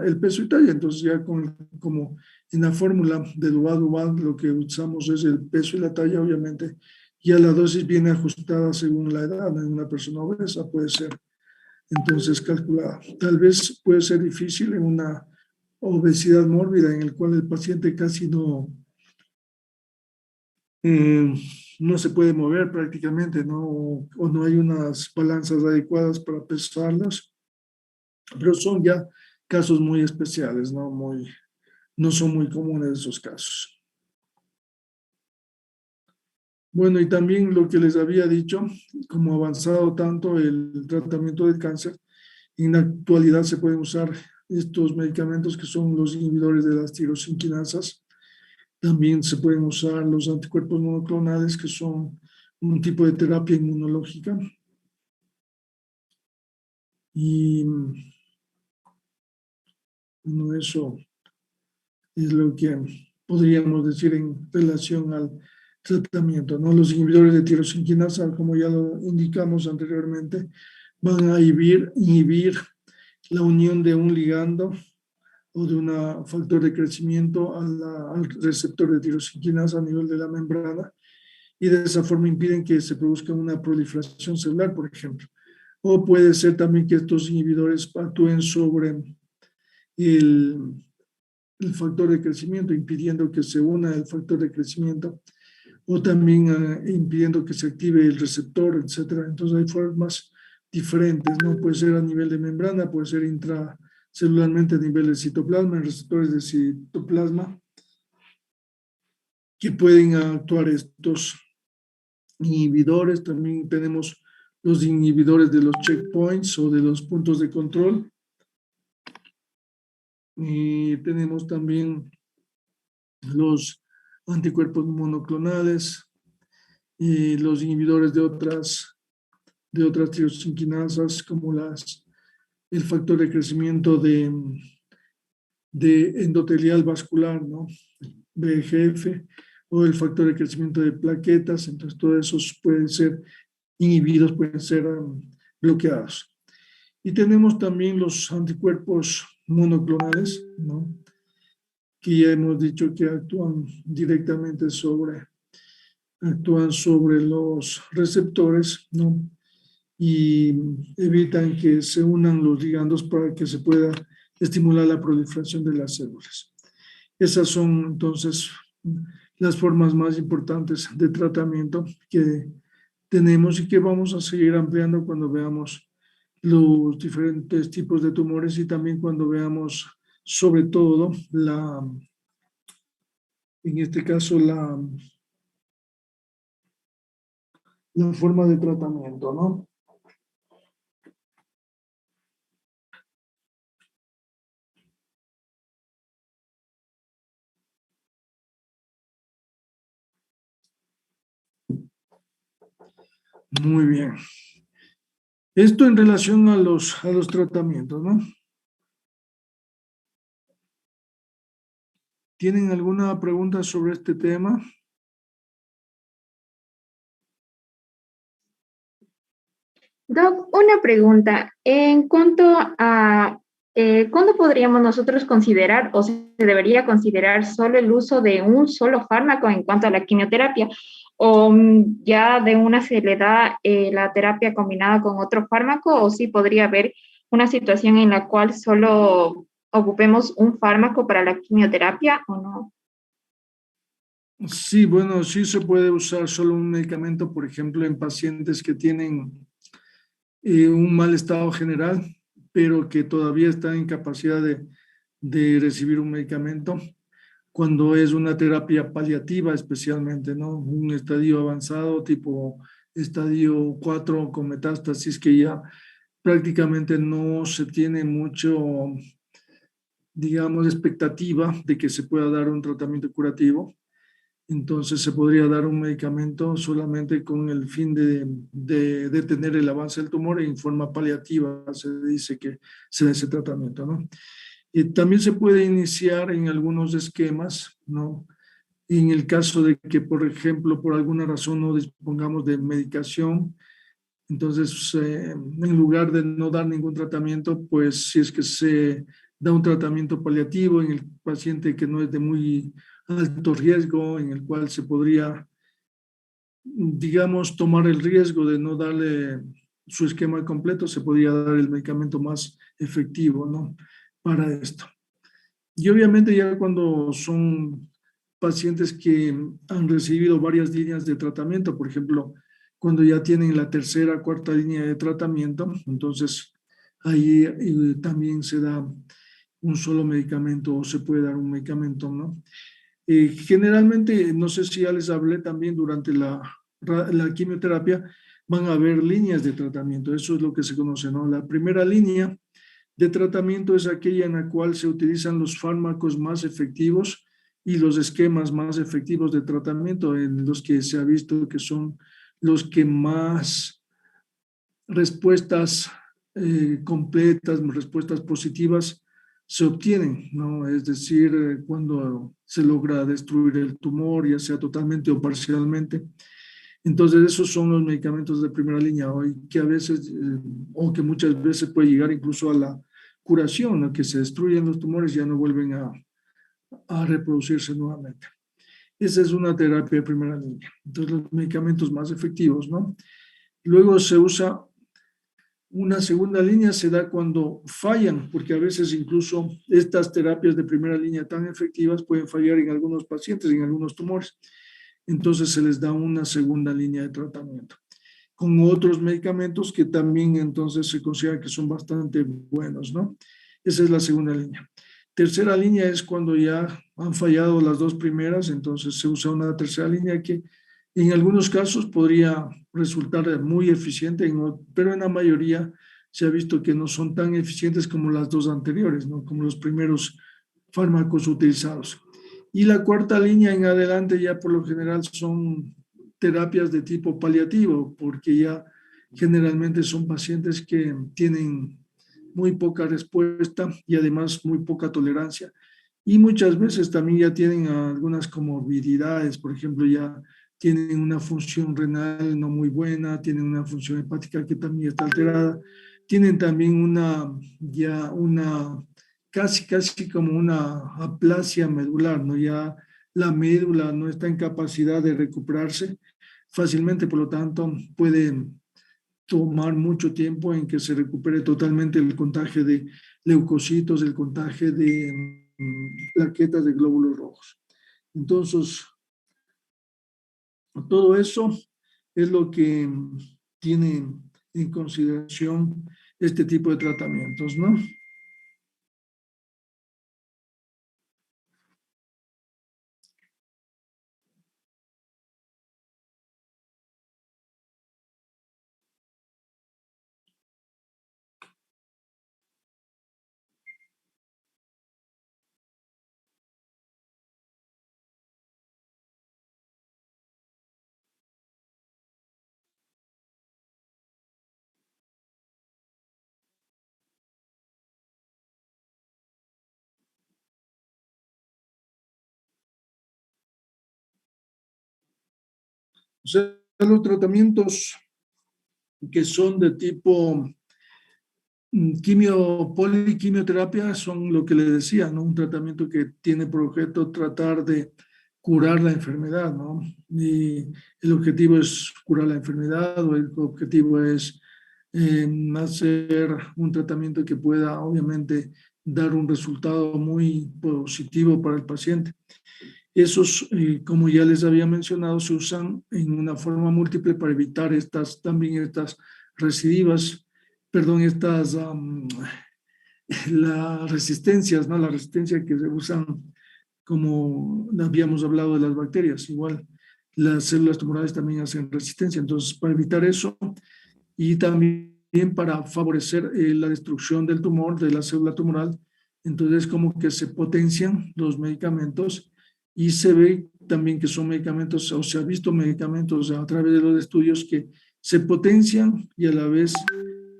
el peso y talla. Entonces ya como en la fórmula de Dubois, lo que usamos es el peso y la talla, obviamente, ya la dosis viene ajustada según la edad. En una persona obesa puede ser entonces calculada. Tal vez puede ser difícil en una obesidad mórbida en el cual el paciente casi no se puede mover prácticamente, ¿no? O no hay unas balanzas adecuadas para pesarlas, pero son ya casos muy especiales, no son muy comunes esos casos. Bueno, y también lo que les había dicho, como ha avanzado tanto el tratamiento del cáncer, en la actualidad se pueden usar estos medicamentos que son los inhibidores de las tirosinquinasas. También se pueden usar los anticuerpos monoclonales, que son un tipo de terapia inmunológica. Y bueno, eso es lo que podríamos decir en relación al tratamiento, ¿no? Los inhibidores de tirosinquinasa, como ya lo indicamos anteriormente, van a inhibir la unión de un ligando o de un factor de crecimiento al receptor de tirosinquinasa a nivel de la membrana, y de esa forma impiden que se produzca una proliferación celular, por ejemplo. O puede ser también que estos inhibidores actúen sobre el factor de crecimiento, impidiendo que se una el factor de crecimiento, o también impidiendo que se active el receptor, etcétera. Entonces hay formas diferentes, ¿no? Puede ser a nivel de membrana, puede ser intracelularmente a nivel de citoplasma, en receptores de citoplasma, que pueden actuar estos inhibidores. También tenemos los inhibidores de los checkpoints o de los puntos de control. Y tenemos también los anticuerpos monoclonales y los inhibidores de otras tirosinquinasas, como el factor de crecimiento de endotelial vascular, ¿no? VEGF, o el factor de crecimiento de plaquetas. Entonces todos esos pueden ser inhibidos, pueden ser bloqueados. Y tenemos también los anticuerpos monoclonales, ¿no? Que ya hemos dicho que actúan directamente actúan sobre los receptores, ¿no? Y evitan que se unan los ligandos para que se pueda estimular la proliferación de las células. Esas son entonces las formas más importantes de tratamiento que tenemos y que vamos a seguir ampliando cuando veamos los diferentes tipos de tumores y también cuando veamos sobre todo en este caso la forma de tratamiento, ¿no? Muy bien. Esto en relación a los tratamientos, ¿no? ¿Tienen alguna pregunta sobre este tema? Doc, una pregunta. En cuanto a ¿cuándo podríamos nosotros considerar o se debería considerar solo el uso de un solo fármaco en cuanto a la quimioterapia? ¿O ya de una se le da la terapia combinada con otro fármaco? ¿O sí podría haber una situación en la cual solo ocupemos un fármaco para la quimioterapia o no? Sí, bueno, sí se puede usar solo un medicamento, por ejemplo, en pacientes que tienen un mal estado general, pero que todavía están en capacidad de recibir un medicamento, cuando es una terapia paliativa especialmente, ¿no? Un estadio avanzado tipo estadio 4 con metástasis que ya prácticamente no se tiene mucho, digamos, expectativa de que se pueda dar un tratamiento curativo. Entonces se podría dar un medicamento solamente con el fin de detener el avance del tumor en forma paliativa, se dice que se da ese tratamiento, ¿no? Y también se puede iniciar en algunos esquemas, ¿no? En el caso de que, por ejemplo, por alguna razón no dispongamos de medicación, entonces, en lugar de no dar ningún tratamiento, pues si es que se da un tratamiento paliativo en el paciente que no es de muy alto riesgo, en el cual se podría, digamos, tomar el riesgo de no darle su esquema completo, se podría dar el medicamento más efectivo, ¿no? Para esto. Y obviamente ya cuando son pacientes que han recibido varias líneas de tratamiento, por ejemplo, cuando ya tienen la tercera, cuarta línea de tratamiento, entonces ahí también se da un solo medicamento o se puede dar un medicamento, ¿no? Generalmente, no sé si ya les hablé también durante la quimioterapia, van a haber líneas de tratamiento, eso es lo que se conoce, ¿no? La primera línea de tratamiento es aquella en la cual se utilizan los fármacos más efectivos y los esquemas más efectivos de tratamiento, en los que se ha visto que son los que más respuestas completas, respuestas positivas se obtienen, ¿no? Es decir, cuando se logra destruir el tumor, ya sea totalmente o parcialmente. Entonces, esos son los medicamentos de primera línea hoy, que a veces, o que muchas veces puede llegar incluso a la curación, ¿no? Que se destruyen los tumores y ya no vuelven a reproducirse nuevamente. Esa es una terapia de primera línea. Entonces, los medicamentos más efectivos, ¿no? Luego se usa una segunda línea, se da cuando fallan, porque a veces incluso estas terapias de primera línea tan efectivas pueden fallar en algunos pacientes, en algunos tumores. Entonces se les da una segunda línea de tratamiento con otros medicamentos que también entonces se considera que son bastante buenos, ¿no? Esa es la segunda línea. Tercera línea es cuando ya han fallado las dos primeras, entonces se usa una tercera línea que en algunos casos podría resultar muy eficiente, pero en la mayoría se ha visto que no son tan eficientes como las dos anteriores, ¿no? Como los primeros fármacos utilizados. Y la cuarta línea en adelante ya por lo general son terapias de tipo paliativo, porque ya generalmente son pacientes que tienen muy poca respuesta y además muy poca tolerancia. Y muchas veces también ya tienen algunas comorbilidades, por ejemplo, ya tienen una función renal no muy buena, tienen una función hepática que también está alterada. tienen también casi como una aplasia medular, ¿no? Ya la médula no está en capacidad de recuperarse fácilmente, por lo tanto puede tomar mucho tiempo en que se recupere totalmente el contagio de leucocitos, el contagio de plaquetas de glóbulos rojos. Entonces, todo eso es lo que tiene en consideración este tipo de tratamientos, ¿no? O sea, los tratamientos que son de tipo poliquimioterapia son lo que le decía, ¿no? Un tratamiento que tiene por objeto tratar de curar la enfermedad, ¿no? Y el objetivo es curar la enfermedad o el objetivo es hacer un tratamiento que pueda obviamente dar un resultado muy positivo para el paciente. Esos, como ya les había mencionado, se usan en una forma múltiple para evitar también estas recidivas, perdón, las resistencias, ¿no? La resistencia que se usan, como habíamos hablado de las bacterias, igual las células tumorales también hacen resistencia. Entonces, para evitar eso y también para favorecer la destrucción del tumor, de la célula tumoral, entonces como que se potencian los medicamentos y se ve también que son medicamentos, o se ha visto medicamentos a través de los estudios que se potencian y a la vez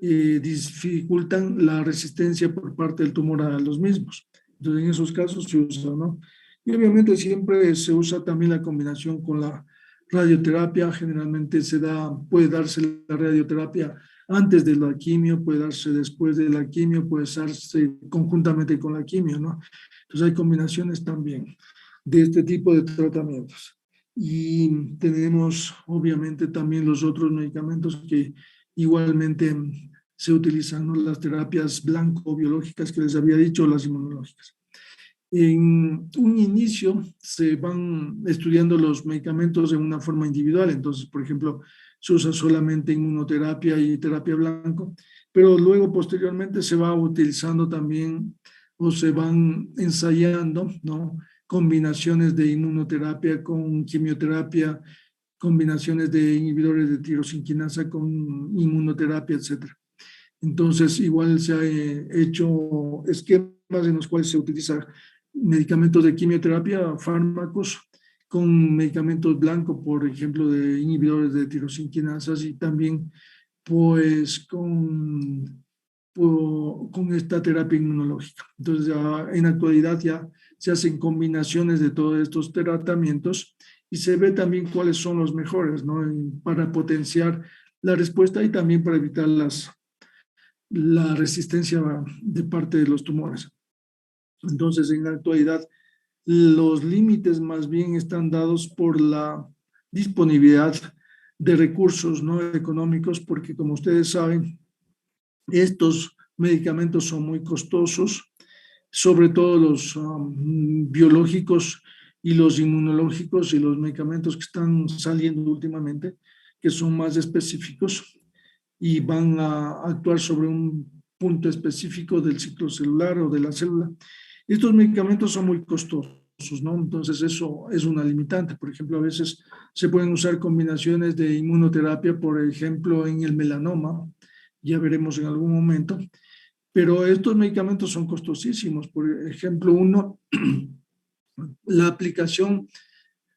dificultan la resistencia por parte del tumor a los mismos. Entonces, en esos casos se usa, ¿no? Y obviamente siempre se usa también la combinación con la radioterapia. Generalmente puede darse la radioterapia antes de la quimio, puede darse después de la quimio, puede darse conjuntamente con la quimio, ¿no? Entonces hay combinaciones también de este tipo de tratamientos. Y tenemos obviamente también los otros medicamentos que igualmente se utilizan, ¿no? Las terapias blanco-biológicas que les había dicho, las inmunológicas. En un inicio se van estudiando los medicamentos en una forma individual, entonces, por ejemplo, se usa solamente inmunoterapia y terapia blanco, pero luego posteriormente se va utilizando también o se van ensayando, ¿no? Combinaciones de inmunoterapia con quimioterapia, combinaciones de inhibidores de tirosinquinasa con inmunoterapia, etcétera. Entonces, igual se ha hecho esquemas en los cuales se utiliza medicamentos de quimioterapia, fármacos, con medicamentos blancos, por ejemplo, de inhibidores de tirosinquinasas y también, pues, con esta terapia inmunológica. Entonces, ya, en la actualidad ya se hacen combinaciones de todos estos tratamientos y se ve también cuáles son los mejores, ¿no? Para potenciar la respuesta y también para evitar la resistencia de parte de los tumores. Entonces, en la actualidad, los límites más bien están dados por la disponibilidad de recursos no económicos, porque como ustedes saben, estos medicamentos son muy costosos, sobre todo los biológicos y los inmunológicos y los medicamentos que están saliendo últimamente, que son más específicos y van a actuar sobre un punto específico del ciclo celular o de la célula. Estos medicamentos son muy costosos, ¿no? Entonces eso es una limitante. Por ejemplo, a veces se pueden usar combinaciones de inmunoterapia, por ejemplo, en el melanoma, ya veremos en algún momento, pero estos medicamentos son costosísimos. Por ejemplo, la aplicación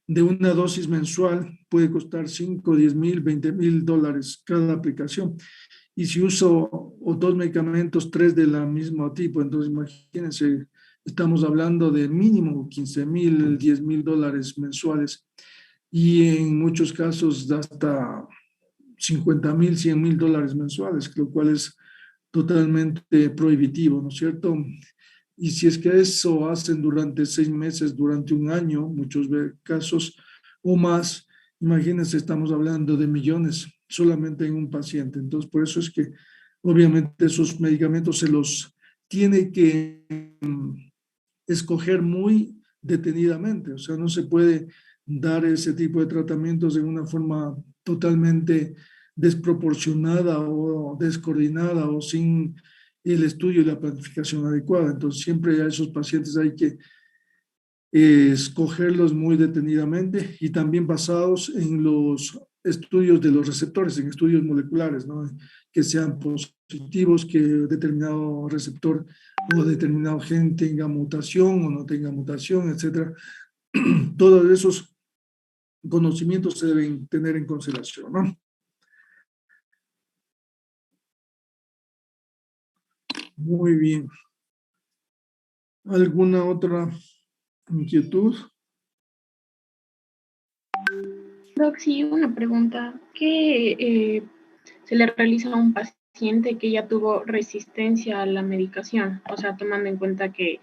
de una dosis mensual puede costar 5, 10 mil, 20 mil dólares cada aplicación. Y si uso dos medicamentos, tres de la mismo tipo, entonces imagínense, estamos hablando de mínimo 15 mil, 10 mil dólares mensuales y en muchos casos hasta 50 mil, 100 mil dólares mensuales, lo cual es totalmente prohibitivo, ¿no es cierto? Y si es que eso hacen durante 6 meses, durante un año, muchos casos o más, imagínense, estamos hablando de millones solamente en un paciente. Entonces, por eso es que obviamente esos medicamentos se los tiene que escoger muy detenidamente. O sea, no se puede dar ese tipo de tratamientos de una forma totalmente desproporcionada o descoordinada o sin el estudio y la planificación adecuada. Entonces, siempre a esos pacientes hay que escogerlos muy detenidamente y también basados en los estudios de los receptores, en estudios moleculares, ¿no? Que sean positivos, que determinado receptor o determinado gen tenga mutación o no tenga mutación, etcétera. Todos esos conocimientos se deben tener en consideración, ¿no? Muy bien. ¿Alguna otra inquietud? Doc, sí, una pregunta. ¿Qué se le realiza a un paciente que ya tuvo resistencia a la medicación? O sea, tomando en cuenta que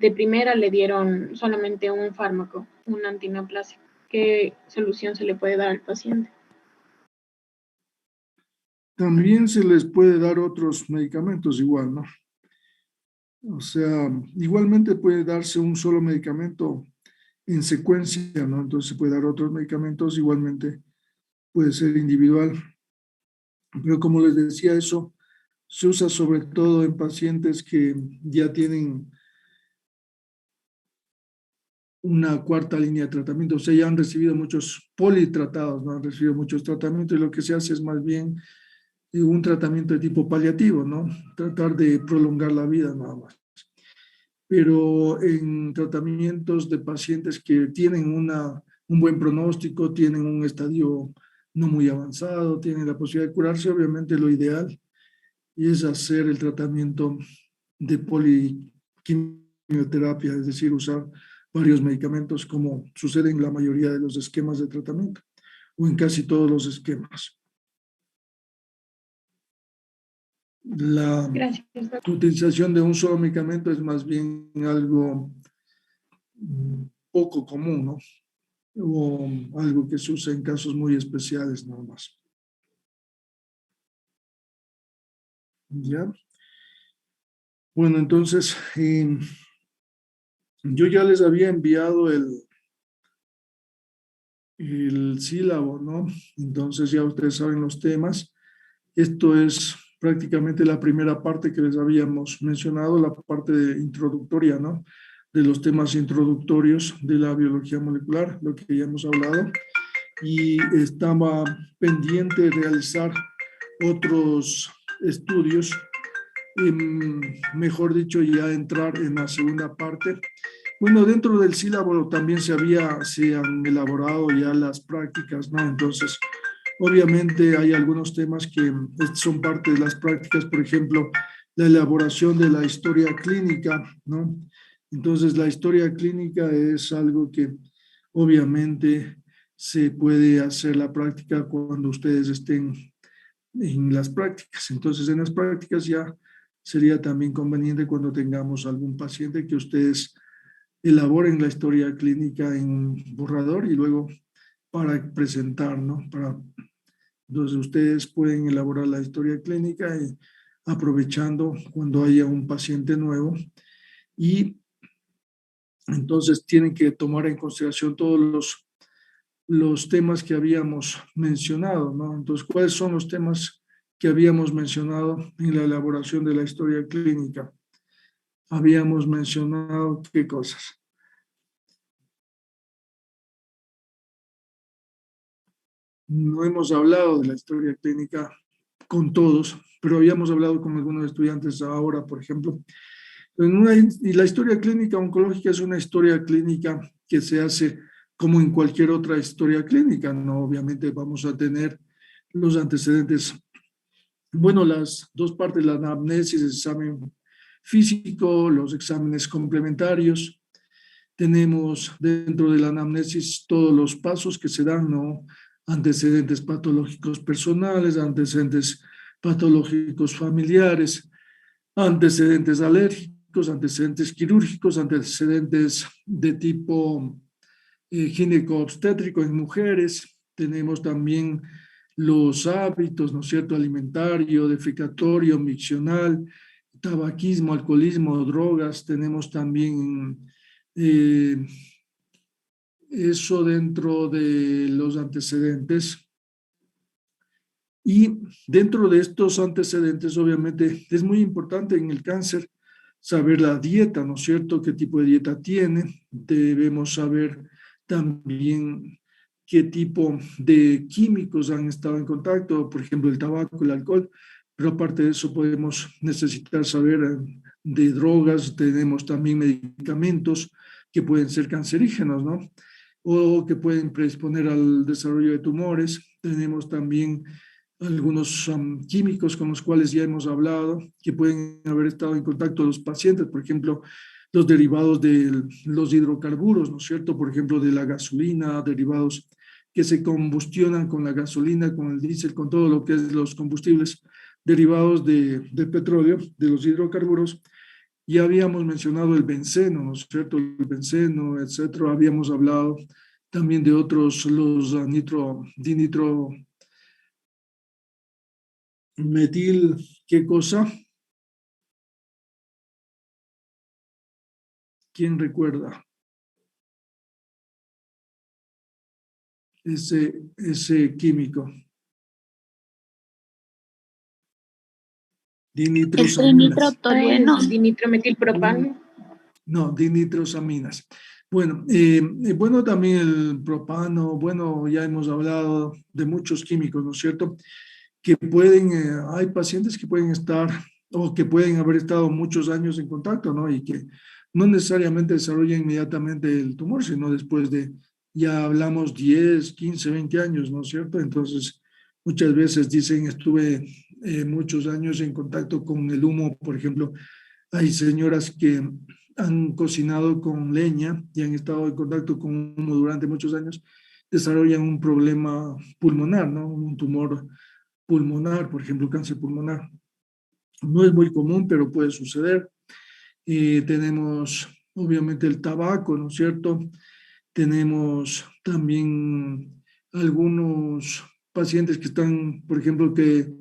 de primera le dieron solamente un fármaco, un antineoplásico. ¿Qué solución se le puede dar al paciente? También se les puede dar otros medicamentos igual, ¿no? O sea, igualmente puede darse un solo medicamento en secuencia, ¿no? Entonces se puede dar otros medicamentos, igualmente puede ser individual. Pero como les decía, eso se usa sobre todo en pacientes que ya tienen una cuarta línea de tratamiento, o sea, ya han recibido muchos politratados, ¿no? Han recibido muchos tratamientos y lo que se hace es más bien un tratamiento de tipo paliativo, ¿no? Tratar de prolongar la vida nada más. Pero en tratamientos de pacientes que tienen un buen pronóstico, tienen un estadio no muy avanzado, tienen la posibilidad de curarse, obviamente lo ideal es hacer el tratamiento de poliquimioterapia, es decir, usar varios medicamentos como sucede en la mayoría de los esquemas de tratamiento o en casi todos los esquemas. La Gracias, doctor. utilización de un solo medicamento es más bien algo poco común, ¿no? O algo que se usa en casos muy especiales nada más. ¿Ya? Bueno, entonces, yo ya les había enviado el sílabo, ¿no? Entonces ya ustedes saben los temas. Esto es prácticamente la primera parte que les habíamos mencionado, la parte introductoria, ¿no? De los temas introductorios de la biología molecular, lo que ya hemos hablado. Y estaba pendiente de realizar otros estudios, mejor dicho, ya entrar en la segunda parte. Bueno, dentro del sílabo también se han elaborado ya las prácticas, ¿no? Entonces, obviamente hay algunos temas que son parte de las prácticas, por ejemplo, la elaboración de la historia clínica, ¿no? Entonces, la historia clínica es algo que obviamente se puede hacer la práctica cuando ustedes estén en las prácticas. Entonces, en las prácticas ya sería también conveniente cuando tengamos algún paciente que ustedes elaboren la historia clínica en borrador y luego para presentar, ¿no? Entonces, ustedes pueden elaborar la historia clínica y aprovechando cuando haya un paciente nuevo y entonces tienen que tomar en consideración todos los temas que habíamos mencionado, ¿no? Entonces, ¿cuáles son los temas que habíamos mencionado en la elaboración de la historia clínica? Habíamos mencionado qué cosas. No hemos hablado de la historia clínica con todos, pero habíamos hablado con algunos estudiantes ahora, por ejemplo. Y la historia clínica oncológica es una historia clínica que se hace como en cualquier otra historia clínica, ¿no? Obviamente vamos a tener los antecedentes, bueno, las dos partes, la anamnesis, el examen físico, los exámenes complementarios. Tenemos dentro de la anamnesis todos los pasos que se dan, ¿no? Antecedentes patológicos personales, antecedentes patológicos familiares, antecedentes alérgicos, antecedentes quirúrgicos, antecedentes de tipo gineco-obstétrico en mujeres. Tenemos también los hábitos, ¿no es cierto?, alimentario, defecatorio, miccional, tabaquismo, alcoholismo, drogas. Tenemos también eso dentro de los antecedentes. Y dentro de estos antecedentes, obviamente, es muy importante en el cáncer saber la dieta, ¿no es cierto?, qué tipo de dieta tiene. Debemos saber también qué tipo de químicos han estado en contacto, por ejemplo, el tabaco, el alcohol, pero aparte de eso podemos necesitar saber de drogas, tenemos también medicamentos que pueden ser cancerígenos, ¿no? O que pueden predisponer al desarrollo de tumores. Tenemos también algunos químicos con los cuales ya hemos hablado, que pueden haber estado en contacto los pacientes, por ejemplo, los derivados de los hidrocarburos, ¿no es cierto? Por ejemplo, de la gasolina, derivados que se combustionan con la gasolina, con el diésel, con todo lo que es los combustibles derivados de petróleo, de los hidrocarburos. Ya habíamos mencionado el benceno, ¿no es cierto? El benceno, etcétera. Habíamos hablado también de otros, los metil, ¿qué cosa? ¿Quién recuerda? Ese químico. El Dinitrosaminas. trinitrotolueno. Dinitrometilpropano. No, dinitrosaminas. Bueno, bueno, también el propano, bueno, ya hemos hablado de muchos químicos, ¿no es cierto? Que pueden, hay pacientes que pueden estar o que pueden haber estado muchos años en contacto, ¿no? Y que no necesariamente desarrollan inmediatamente el tumor, sino después de, ya hablamos 10, 15, 20 años, ¿no es cierto? Entonces, muchas veces dicen, estuve muchos años en contacto con el humo, por ejemplo, hay señoras que han cocinado con leña y han estado en contacto con humo durante muchos años, desarrollan un problema pulmonar, ¿no? Un tumor pulmonar, por ejemplo, cáncer pulmonar. No es muy común, pero puede suceder. Tenemos, obviamente, el tabaco, ¿no es cierto? Tenemos también algunos pacientes que están, por ejemplo, que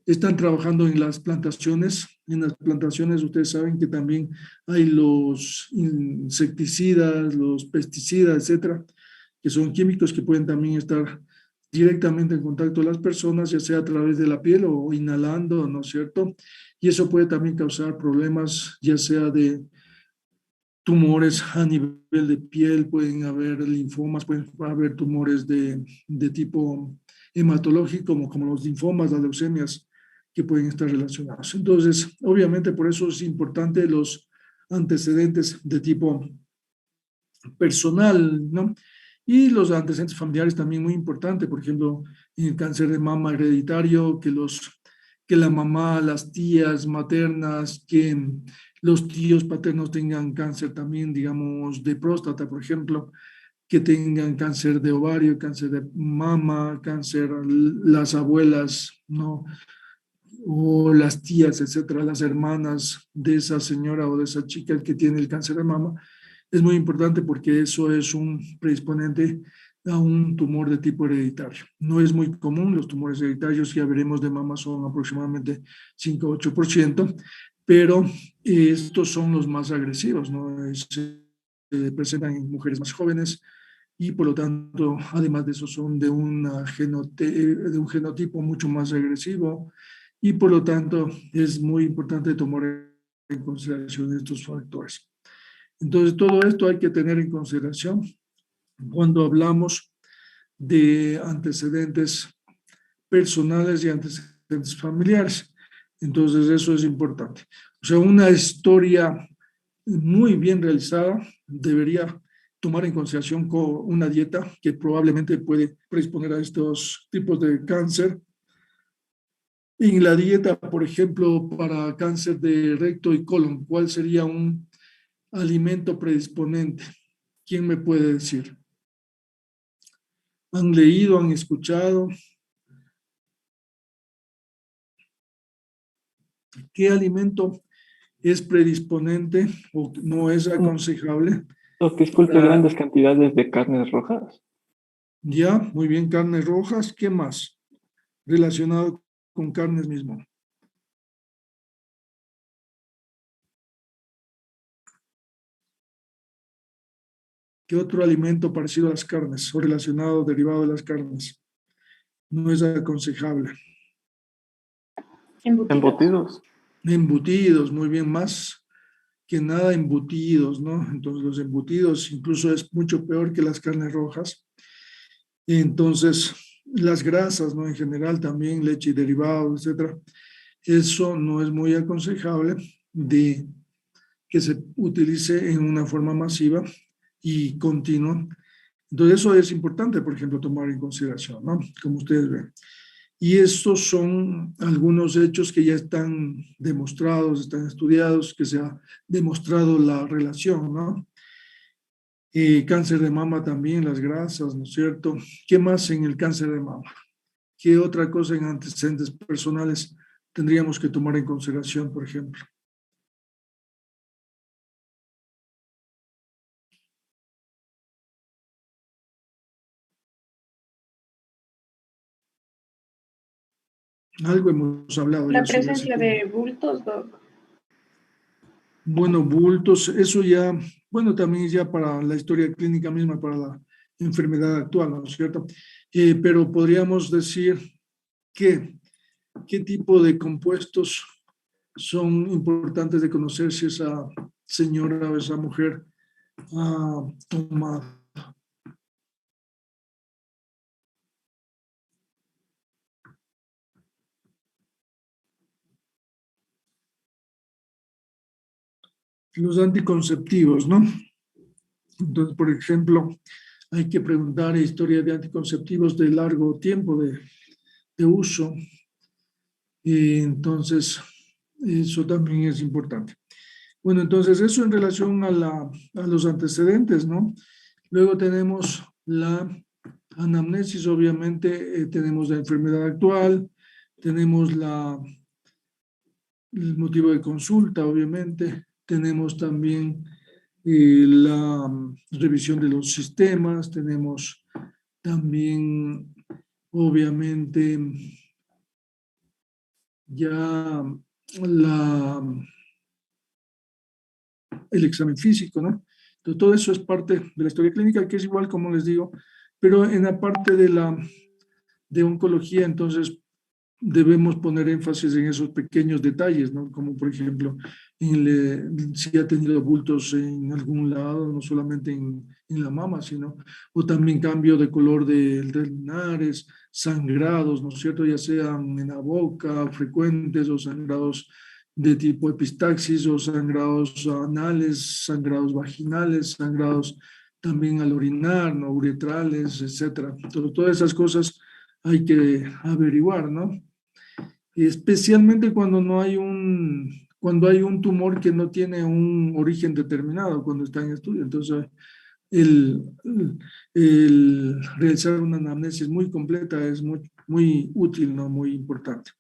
están trabajando en las plantaciones. En las plantaciones ustedes saben que también hay los insecticidas, los pesticidas, etcétera, que son químicos que pueden también estar directamente en contacto con las personas, ya sea a través de la piel o inhalando, ¿no es cierto? Y eso puede también causar problemas, ya sea de tumores a nivel de piel, pueden haber linfomas, pueden haber tumores de tipo hematológico, como los linfomas, las leucemias, que pueden estar relacionados. Entonces, obviamente, por eso es importante los antecedentes de tipo personal, ¿no? Y los antecedentes familiares también muy importante, por ejemplo, en el cáncer de mama hereditario, que la mamá, las tías maternas, que los tíos paternos tengan cáncer también, digamos, de próstata, por ejemplo, que tengan cáncer de ovario, cáncer de mama, cáncer, las abuelas, ¿no? O las tías, etcétera, las hermanas de esa señora o de esa chica que tiene el cáncer de mama, es muy importante porque eso es un predisponente a un tumor de tipo hereditario. No es muy común, los tumores hereditarios, ya veremos, de mama son aproximadamente 5 o 8%, pero estos son los más agresivos, ¿no? Se presentan en mujeres más jóvenes y por lo tanto, además de eso, son de un genotipo mucho más agresivo y por lo tanto es muy importante tomar en consideración estos factores. Entonces, todo esto hay que tener en consideración cuando hablamos de antecedentes personales y antecedentes familiares. Entonces, eso es importante. O sea, una historia muy bien realizada debería tomar en consideración una dieta que probablemente puede predisponer a estos tipos de cáncer. En la dieta, por ejemplo, para cáncer de recto y colon, ¿cuál sería un alimento predisponente? ¿Quién me puede decir? ¿Han leído, han escuchado? ¿Qué alimento es predisponente o no es aconsejable? Doc, disculpe, grandes cantidades de carnes rojas. Ya, muy bien, carnes rojas. ¿Qué más relacionado con carnes mismo? ¿Qué otro alimento parecido a las carnes o relacionado, derivado de las carnes, no es aconsejable? Embutidos. Embutidos, muy bien, más que nada embutidos, ¿no? Entonces los embutidos incluso es mucho peor que las carnes rojas. Entonces las grasas, ¿no? En general también leche y derivados, etcétera. Eso no es muy aconsejable de que se utilice en una forma masiva y continua. Entonces eso es importante, por ejemplo, tomar en consideración, ¿no? Como ustedes ven. Y estos son algunos hechos que ya están demostrados, están estudiados, que se ha demostrado la relación, ¿no? Cáncer de mama también, las grasas, ¿no es cierto? ¿Qué más en el cáncer de mama? ¿Qué otra cosa en antecedentes personales tendríamos que tomar en consideración, por ejemplo? Algo hemos hablado La ya sobre ese presencia tema. de bultos, Doc. Bueno, bultos, eso ya, bueno, también es ya para la historia clínica misma, para la enfermedad actual, ¿no es cierto? Pero podríamos decir que, ¿qué tipo de compuestos son importantes de conocer si esa señora o esa mujer ha tomado? Los anticonceptivos, ¿no? Entonces, por ejemplo, hay que preguntar historia de anticonceptivos de largo tiempo de uso. Entonces, eso también es importante. Bueno, entonces eso en relación a los antecedentes, ¿no? Luego tenemos la anamnesis, obviamente, tenemos la enfermedad actual, tenemos el motivo de consulta, obviamente, tenemos también la revisión de los sistemas, tenemos también, obviamente, ya el examen físico, ¿no? Entonces, todo eso es parte de la historia clínica, que es igual, como les digo, pero en la parte de oncología, entonces, debemos poner énfasis en esos pequeños detalles, ¿no? Como, por ejemplo, si ha tenido bultos en algún lado, no solamente en la mama, sino, o también cambio de color de lunares, sangrados, ¿no es cierto? Ya sean en la boca, frecuentes, o sangrados de tipo epistaxis, o sangrados anales, sangrados vaginales, sangrados también al orinar, ¿no? Uretrales, etcétera. Todas esas cosas hay que averiguar, ¿no? Y especialmente cuando no hay cuando hay un tumor que no tiene un origen determinado cuando está en estudio. Entonces, el, el realizar una anamnesis muy completa es muy útil, ¿no? Muy importante.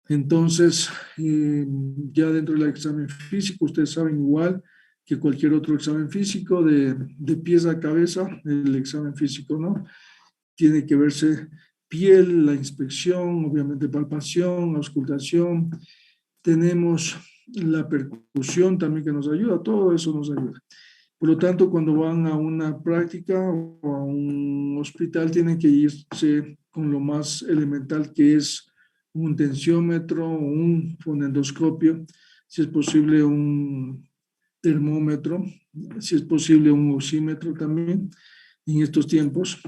Entonces, ya dentro del examen físico, ustedes saben igual que cualquier otro examen físico, de pies a cabeza, el examen físico, ¿no? Tiene que verse piel, la inspección, obviamente palpación, auscultación. Tenemos la percusión también que nos ayuda, todo eso nos ayuda. Por lo tanto, cuando van a una práctica o a un hospital, tienen que irse con lo más elemental, que es un tensiómetro, un fonendoscopio, si es posible un termómetro, si es posible un oxímetro también en estos tiempos.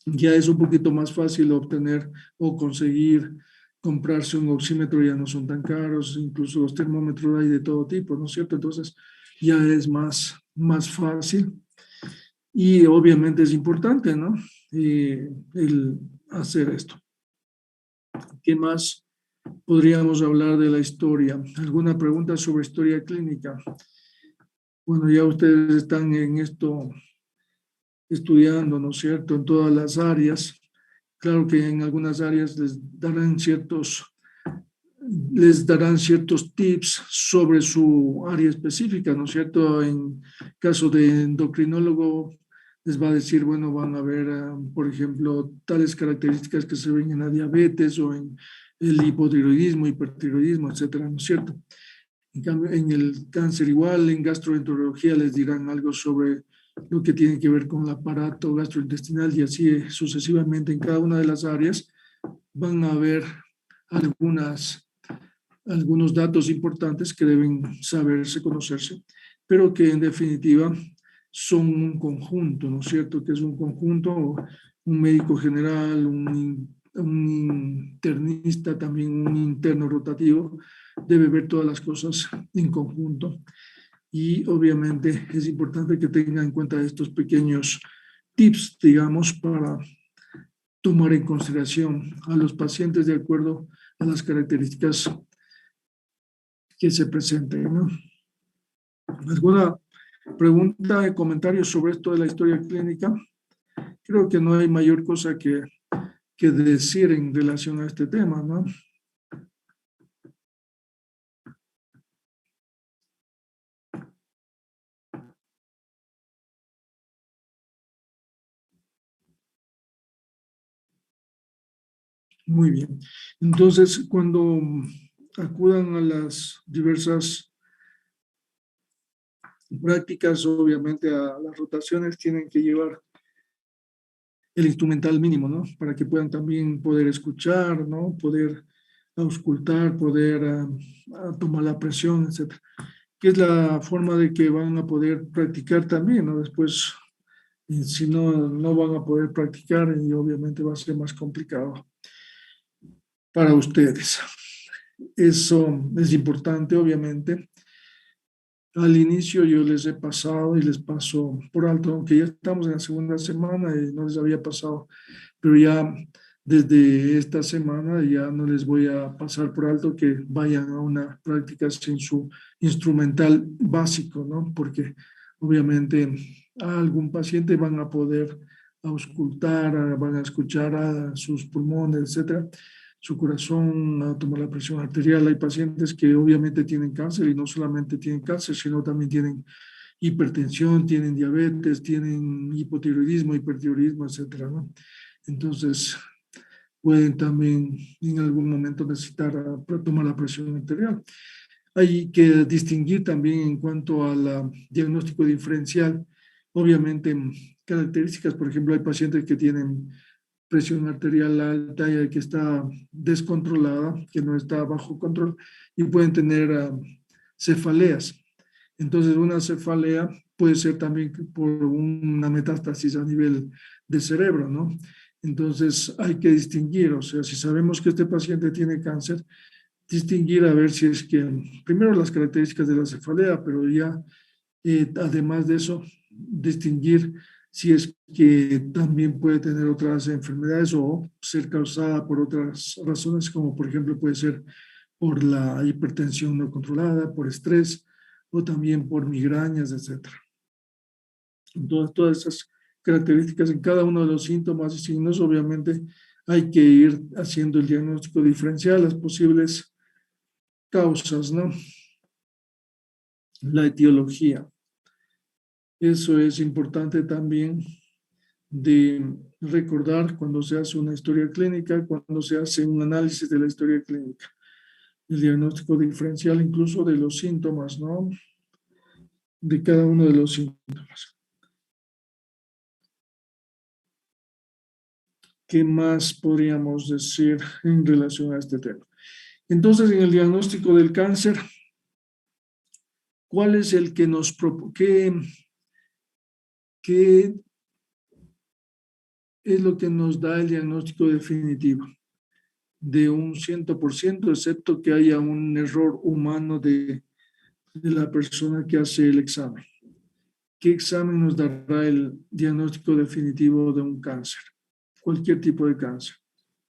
Ya es un poquito más fácil obtener o conseguir comprarse un oxímetro, ya no son tan caros, incluso los termómetros hay de todo tipo, ¿no es cierto? Entonces ya es más fácil y obviamente es importante, ¿no? El hacer esto. ¿Qué más podríamos hablar de la historia? ¿Alguna pregunta sobre historia clínica? Bueno, ya ustedes están en esto estudiando, ¿no es cierto?, en todas las áreas. Claro que en algunas áreas les darán ciertos les darán ciertos tips sobre su área específica, ¿no es cierto? En caso de endocrinólogo, les va a decir, bueno, van a ver, por ejemplo, tales características que se ven en la diabetes o en el hipotiroidismo, hipertiroidismo, etcétera, ¿no es cierto? En cambio, en el cáncer igual, en gastroenterología les dirán algo sobre lo que tiene que ver con el aparato gastrointestinal y así sucesivamente en cada una de las áreas van a haber algunos datos importantes que deben saberse, conocerse, pero que en definitiva son un conjunto, ¿no es cierto? Que es un conjunto, un médico general, un internista, también un interno rotativo, debe ver todas las cosas en conjunto. Y obviamente es importante que tenga en cuenta estos pequeños tips, digamos, para tomar en consideración a los pacientes de acuerdo a las características que se presenten, ¿no? ¿Alguna pregunta, comentario sobre esto de la historia clínica? Creo que no hay mayor cosa que decir en relación a este tema, ¿no? Muy bien. Entonces, cuando acudan a las diversas prácticas, obviamente a las rotaciones tienen que llevar el instrumental mínimo, ¿no? Para que puedan también poder escuchar, ¿no? Poder auscultar, poder tomar la presión, etcétera. Que es la forma de que van a poder practicar también, ¿no? Después, si no, no van a poder practicar y obviamente va a ser más complicado para ustedes. Eso es importante, obviamente. Al inicio yo les he pasado y les paso por alto, aunque ya estamos en la segunda semana y no les había pasado, pero ya desde esta semana ya no les voy a pasar por alto que vayan a una práctica sin su instrumental básico, ¿no? Porque obviamente a algún paciente van a poder auscultar, van a escuchar a sus pulmones, etcétera, su corazón, a tomar la presión arterial. Hay pacientes que obviamente tienen cáncer y no solamente tienen cáncer, sino también tienen hipertensión, tienen diabetes, tienen hipotiroidismo, hipertiroidismo, etcétera, ¿no? Entonces, pueden también en algún momento necesitar tomar la presión arterial. Hay que distinguir también en cuanto al diagnóstico diferencial. Obviamente, características, por ejemplo, hay pacientes que tienen presión arterial alta y que está descontrolada, que no está bajo control, y pueden tener cefaleas. Entonces, una cefalea puede ser también por una metástasis a nivel de cerebro, ¿no? Entonces, hay que distinguir, o sea, si sabemos que este paciente tiene cáncer, distinguir a ver si es que, primero las características de la cefalea, pero ya, además de eso, distinguir si es que también puede tener otras enfermedades o ser causada por otras razones, como por ejemplo puede ser por la hipertensión no controlada, por estrés o también por migrañas, etc. Entonces, todas esas características en cada uno de los síntomas y signos, obviamente hay que ir haciendo el diagnóstico diferencial, las posibles causas, ¿no? La etiología. Eso es importante también de recordar cuando se hace una historia clínica, cuando se hace un análisis de la historia clínica, el diagnóstico diferencial incluso de los síntomas, ¿no? De cada uno de los síntomas. ¿Qué más podríamos decir en relación a este tema? Entonces, en el diagnóstico del cáncer, ¿cuál es el que nos qué es lo que nos da el diagnóstico definitivo? De un 100%, excepto que haya un error humano de la persona que hace el examen. ¿Qué examen nos dará el diagnóstico definitivo de un cáncer? Cualquier tipo de cáncer.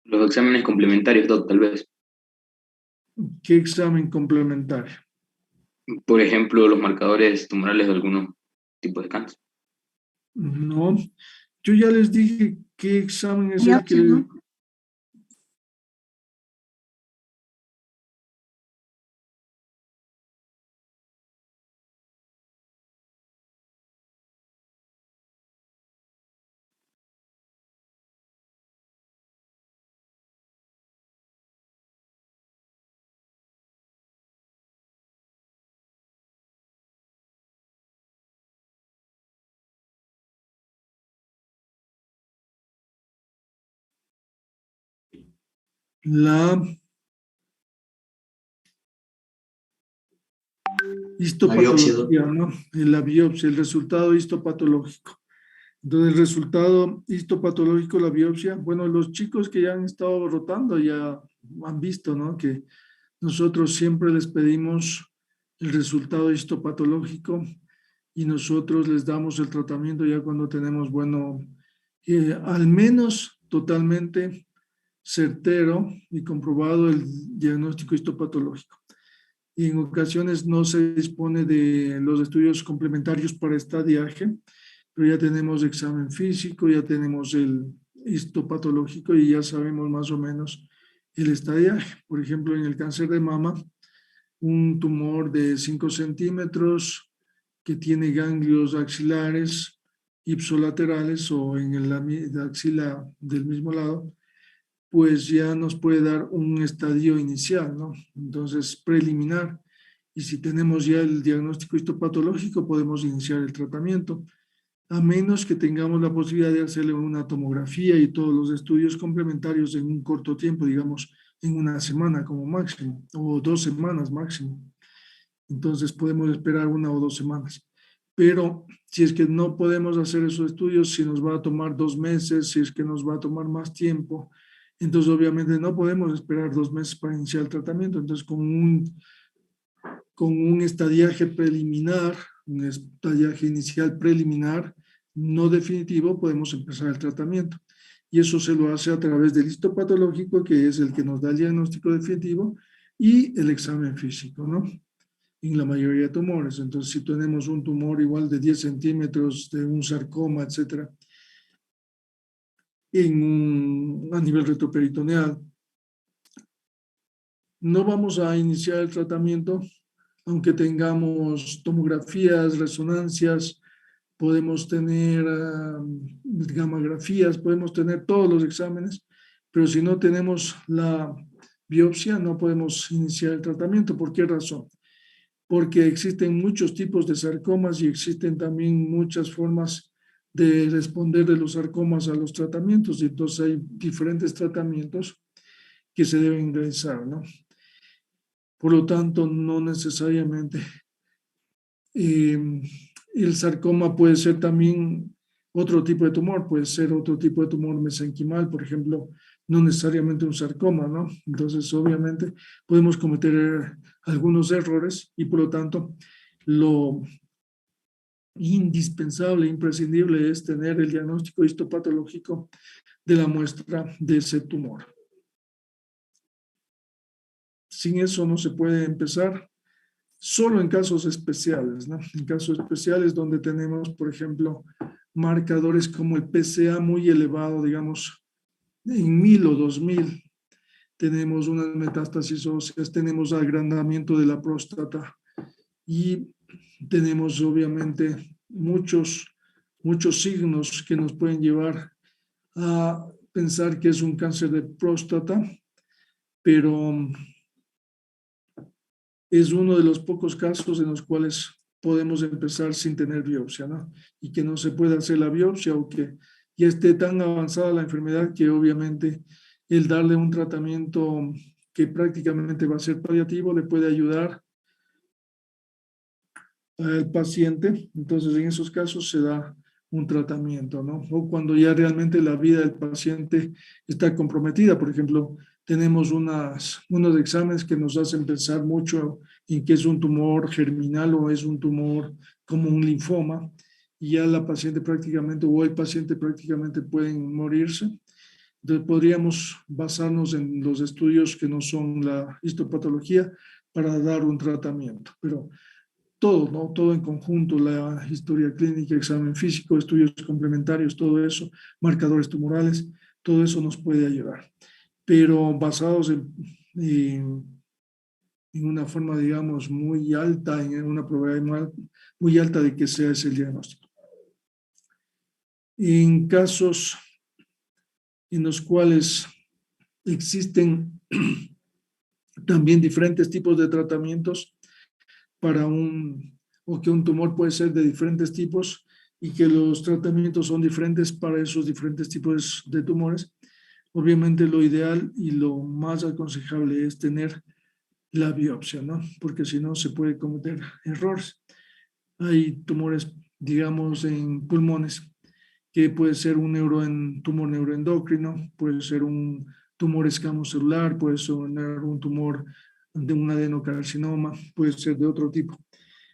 Los exámenes complementarios, Doc, tal vez. ¿Qué examen complementario? Por ejemplo, los marcadores tumorales de algunos tipos de cáncer. No, yo ya les dije qué examen es el que... la histopatología, ¿no? En la biopsia, el resultado histopatológico. Entonces, el resultado histopatológico, la biopsia, bueno, los chicos que ya han estado rotando ya han visto, ¿no? Que nosotros siempre les pedimos el resultado histopatológico y nosotros les damos el tratamiento ya cuando tenemos, bueno, al menos totalmente certero y comprobado el diagnóstico histopatológico. Y en ocasiones no se dispone de los estudios complementarios para estadiaje, pero ya tenemos examen físico, ya tenemos el histopatológico y ya sabemos más o menos el estadiaje. Por ejemplo, en el cáncer de mama, un tumor de 5 centímetros que tiene ganglios axilares ipsolaterales o en la axila del mismo lado, pues ya nos puede dar un estadio inicial, ¿no? Entonces, preliminar. Y si tenemos ya el diagnóstico histopatológico, podemos iniciar el tratamiento, a menos que tengamos la posibilidad de hacerle una tomografía y todos los estudios complementarios en un corto tiempo, digamos, en una semana como máximo, o 2 semanas máximo. Entonces, podemos esperar 1 o 2 semanas. Pero si es que no podemos hacer esos estudios, si nos va a tomar 2 meses, si es que nos va a tomar más tiempo, entonces obviamente no podemos esperar 2 meses para iniciar el tratamiento. Entonces, con un estadiaje preliminar, un estadiaje inicial preliminar, no definitivo, podemos empezar el tratamiento. Y eso se lo hace a través del histopatológico, que es el que nos da el diagnóstico definitivo, y el examen físico, ¿no? En la mayoría de tumores. Entonces, si tenemos un tumor igual de 10 centímetros, de un sarcoma, etcétera, a nivel retroperitoneal, no vamos a iniciar el tratamiento, aunque tengamos tomografías, resonancias, podemos tener gammagrafías, podemos tener todos los exámenes, pero si no tenemos la biopsia, no podemos iniciar el tratamiento. ¿Por qué razón? Porque existen muchos tipos de sarcomas y existen también muchas formas de responder de los sarcomas a los tratamientos, y entonces hay diferentes tratamientos que se deben realizar, ¿no? Por lo tanto, no necesariamente el sarcoma puede ser también otro tipo de tumor, puede ser otro tipo de tumor mesenquimal, por ejemplo, no necesariamente un sarcoma, ¿no? Entonces, obviamente, podemos cometer algunos errores y por lo tanto, lo indispensable, imprescindible es tener el diagnóstico histopatológico de la muestra de ese tumor. Sin eso no se puede empezar, solo en casos especiales, ¿no? En casos especiales donde tenemos, por ejemplo, marcadores como el PSA muy elevado, digamos, en 1000 o 2000, tenemos unas metástasis óseas, tenemos agrandamiento de la próstata y tenemos obviamente muchos signos que nos pueden llevar a pensar que es un cáncer de próstata, pero es uno de los pocos casos en los cuales podemos empezar sin tener biopsia, ¿no? Y que no se pueda hacer la biopsia o que ya esté tan avanzada la enfermedad que obviamente el darle un tratamiento que prácticamente va a ser paliativo le puede ayudar al paciente. Entonces, en esos casos se da un tratamiento, ¿no? O cuando ya realmente la vida del paciente está comprometida. Por ejemplo, tenemos unos exámenes que nos hacen pensar mucho en que es un tumor germinal o es un tumor como un linfoma, y ya la paciente prácticamente o el paciente prácticamente pueden morirse. Entonces podríamos basarnos en los estudios que no son la histopatología para dar un tratamiento, pero todo, ¿no? Todo en conjunto, la historia clínica, examen físico, estudios complementarios, todo eso, marcadores tumorales, todo eso nos puede ayudar, pero basados en una forma, digamos, muy alta, en una probabilidad muy alta de que sea ese el diagnóstico. En casos en los cuales existen también diferentes tipos de tratamientos o que un tumor puede ser de diferentes tipos y que los tratamientos son diferentes para esos diferentes tipos de tumores, obviamente lo ideal y lo más aconsejable es tener la biopsia, ¿no? Porque si no se puede cometer errores. Hay tumores, digamos, en pulmones, que puede ser un tumor neuroendocrino, puede ser un tumor escamocelular, puede ser un tumor de un adenocarcinoma, puede ser de otro tipo.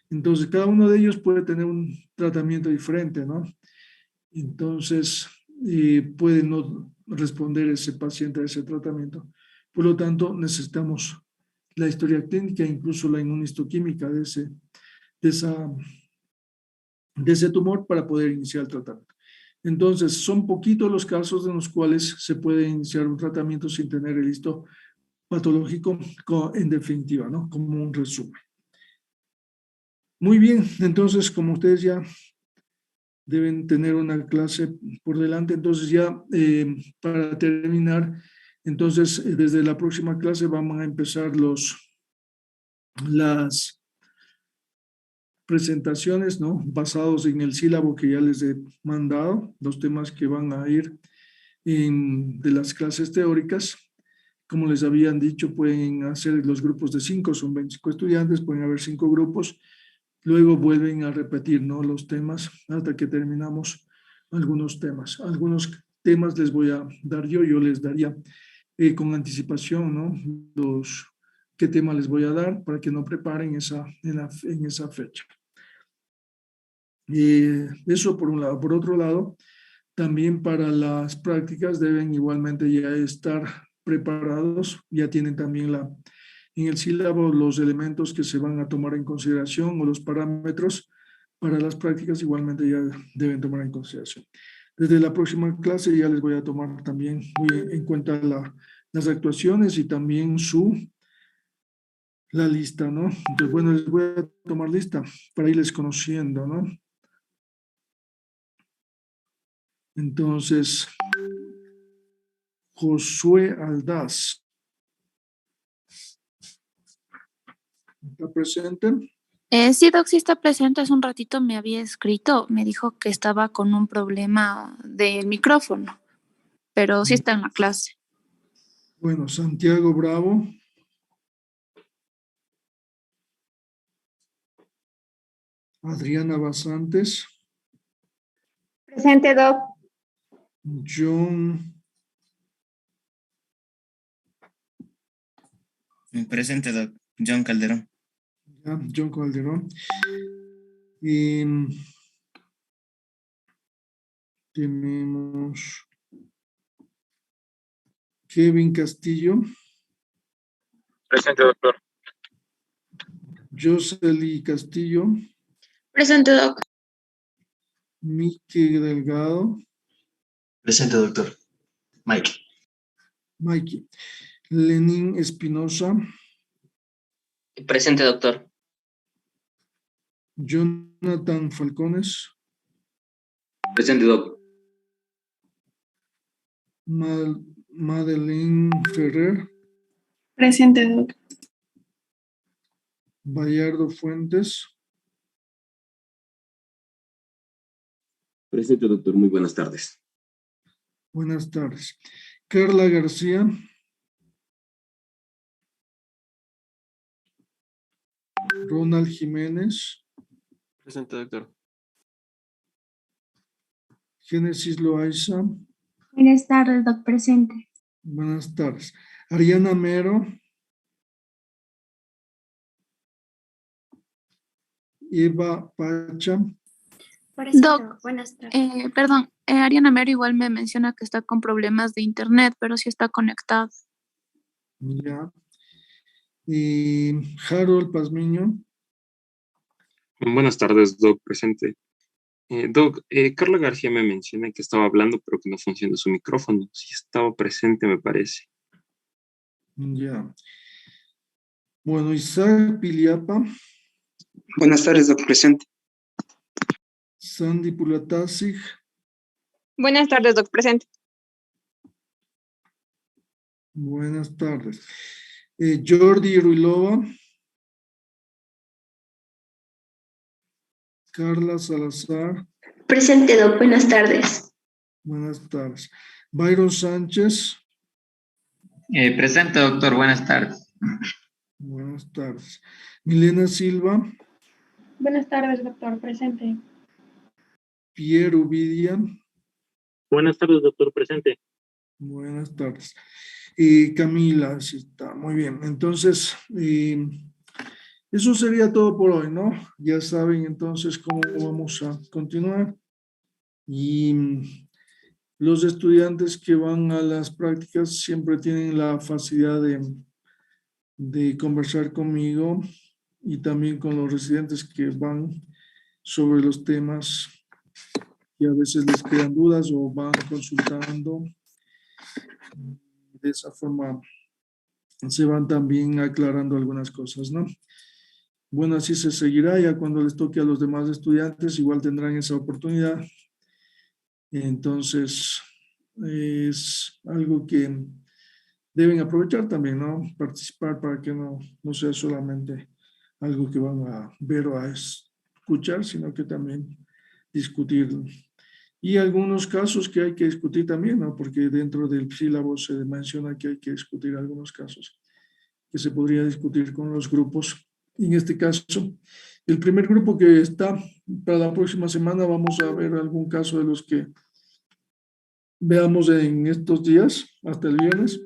Entonces, cada uno de ellos puede tener un tratamiento diferente, ¿no? Entonces, puede no responder ese paciente a ese tratamiento. Por lo tanto, necesitamos la historia clínica, incluso la inmunistoquímica de ese tumor para poder iniciar el tratamiento. Entonces, son poquitos los casos en los cuales se puede iniciar un tratamiento sin tener el histo patológico en definitiva, ¿no? Como un resumen. Muy bien, entonces, como ustedes ya deben tener una clase por delante, entonces ya para terminar, entonces desde la próxima clase vamos a empezar las presentaciones, ¿no? Basados en el sílabo que ya les he mandado, los temas que van a ir de las clases teóricas. Como les habían dicho, pueden hacer los grupos de 5, son 25 estudiantes, pueden haber 5 grupos. Luego vuelven a repetir, ¿no? Los temas hasta que terminamos algunos temas. Algunos temas les voy a dar yo les daría con anticipación, ¿no? Qué tema les voy a dar para que no preparen en esa fecha. Eso por un lado. Por otro lado, también para las prácticas deben igualmente ya estar preparados, ya tienen también en el sílabo los elementos que se van a tomar en consideración o los parámetros para las prácticas igualmente ya deben tomar en consideración. Desde la próxima clase ya les voy a tomar también muy en cuenta las actuaciones y también la lista, ¿no? Entonces, bueno, les voy a tomar lista para irles conociendo, ¿no? Entonces, Josué Aldaz. ¿Está presente? Sí, Doc, sí está presente. Hace un ratito me había escrito, me dijo que estaba con un problema del micrófono, pero sí está en la clase. Bueno, Santiago Bravo. Adriana Basantes. Presente, Doc. John. Presente, Doc. John Calderón. Ya, John Calderón. Y tenemos Kevin Castillo. Presente, doctor. Josely Castillo. Presente, Doc. Miki Delgado. Presente, doctor. Mikey. Lenín Espinosa. Presente, doctor. Jonathan Falcones. Presente, doc. Madeleine Ferrer. Presente, Doc. Bayardo Fuentes. Presente, doctor. Muy buenas tardes. Buenas tardes. Carla García. Ronald Jiménez. Presente, doctor. Génesis Loaiza. Buenas tardes, Doc. Presente. Buenas tardes. Ariana Mero. Eva Pacha. Doc, buenas tardes. Perdón, Ariana Mero igual me menciona que está con problemas de internet, pero sí está conectado. Ya. Y Harold Pazmiño. Buenas tardes, Doc. Presente. Doc, Carla García me menciona que estaba hablando, pero que no funciona su micrófono. Sí estaba presente, me parece. Ya. Bueno, Isaac Piliapa. Buenas tardes, Doc. Presente. Sandy Pulatasig. Buenas tardes, Doc. Presente. Buenas tardes. Jordi Ruilova. Carla Salazar. Presente, Doc. Buenas tardes. Buenas tardes. Byron Sánchez. Presente, doctor. Buenas tardes. Buenas tardes. Milena Silva. Buenas tardes, doctor. Presente. Pierre Ubidia. Buenas tardes, doctor. Presente. Buenas tardes. Camila, sí está. Muy bien. Entonces, eso sería todo por hoy, ¿no? Ya saben entonces cómo vamos a continuar. Y los estudiantes que van a las prácticas siempre tienen la facilidad de conversar conmigo y también con los residentes que van sobre los temas que a veces les quedan dudas o van consultando. De esa forma se van también aclarando algunas cosas, ¿no? Bueno, así se seguirá. Ya cuando les toque a los demás estudiantes, igual tendrán esa oportunidad. Entonces, es algo que deben aprovechar también, ¿no? Participar para que no sea solamente algo que van a ver o a escuchar, sino que también discutir. Y algunos casos que hay que discutir también, ¿no? Porque dentro del sílabo se menciona que hay que discutir algunos casos que se podría discutir con los grupos. En este caso, el primer grupo que está para la próxima semana, vamos a ver algún caso de los que veamos en estos días, hasta el viernes,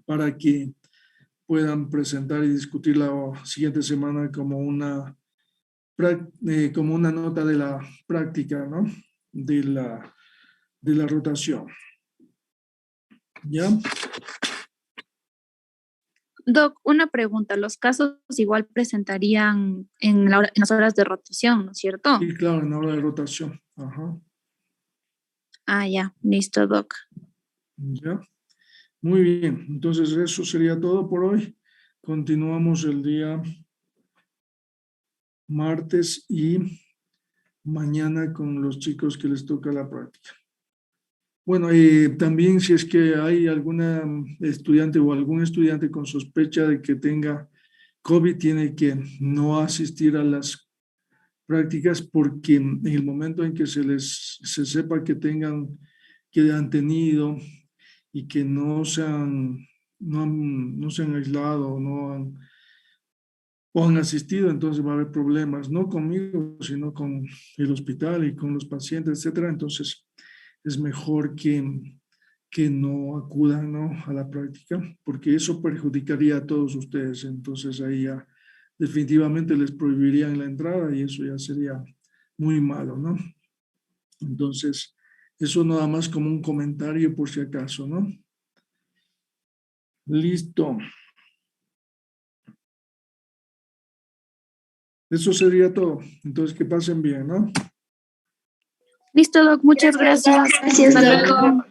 para que puedan presentar y discutir la siguiente semana como una nota de la práctica, ¿no? De la rotación. ¿Ya? Doc, una pregunta. Los casos igual presentarían en las horas de rotación, ¿no es cierto? Sí, claro, en la hora de rotación. Ajá. Ah, ya. Listo, Doc. Ya. Muy bien. Entonces, eso sería todo por hoy. Continuamos el día martes y mañana con los chicos que les toca la práctica. Bueno, también si es que hay alguna estudiante o algún estudiante con sospecha de que tenga COVID, tiene que no asistir a las prácticas porque en el momento en que se sepa que han tenido y que no se han aislado, o han asistido, entonces va a haber problemas, no conmigo, sino con el hospital y con los pacientes, etcétera. Entonces, es mejor que no acudan, ¿no?, a la práctica, porque eso perjudicaría a todos ustedes. Entonces, ahí ya definitivamente les prohibirían la entrada y eso ya sería muy malo, ¿no? Entonces, eso nada más como un comentario por si acaso, ¿no? Listo. Eso sería todo. Entonces, que pasen bien, ¿no? Listo, Doc. Muchas gracias. Gracias, Hasta Doc. luego.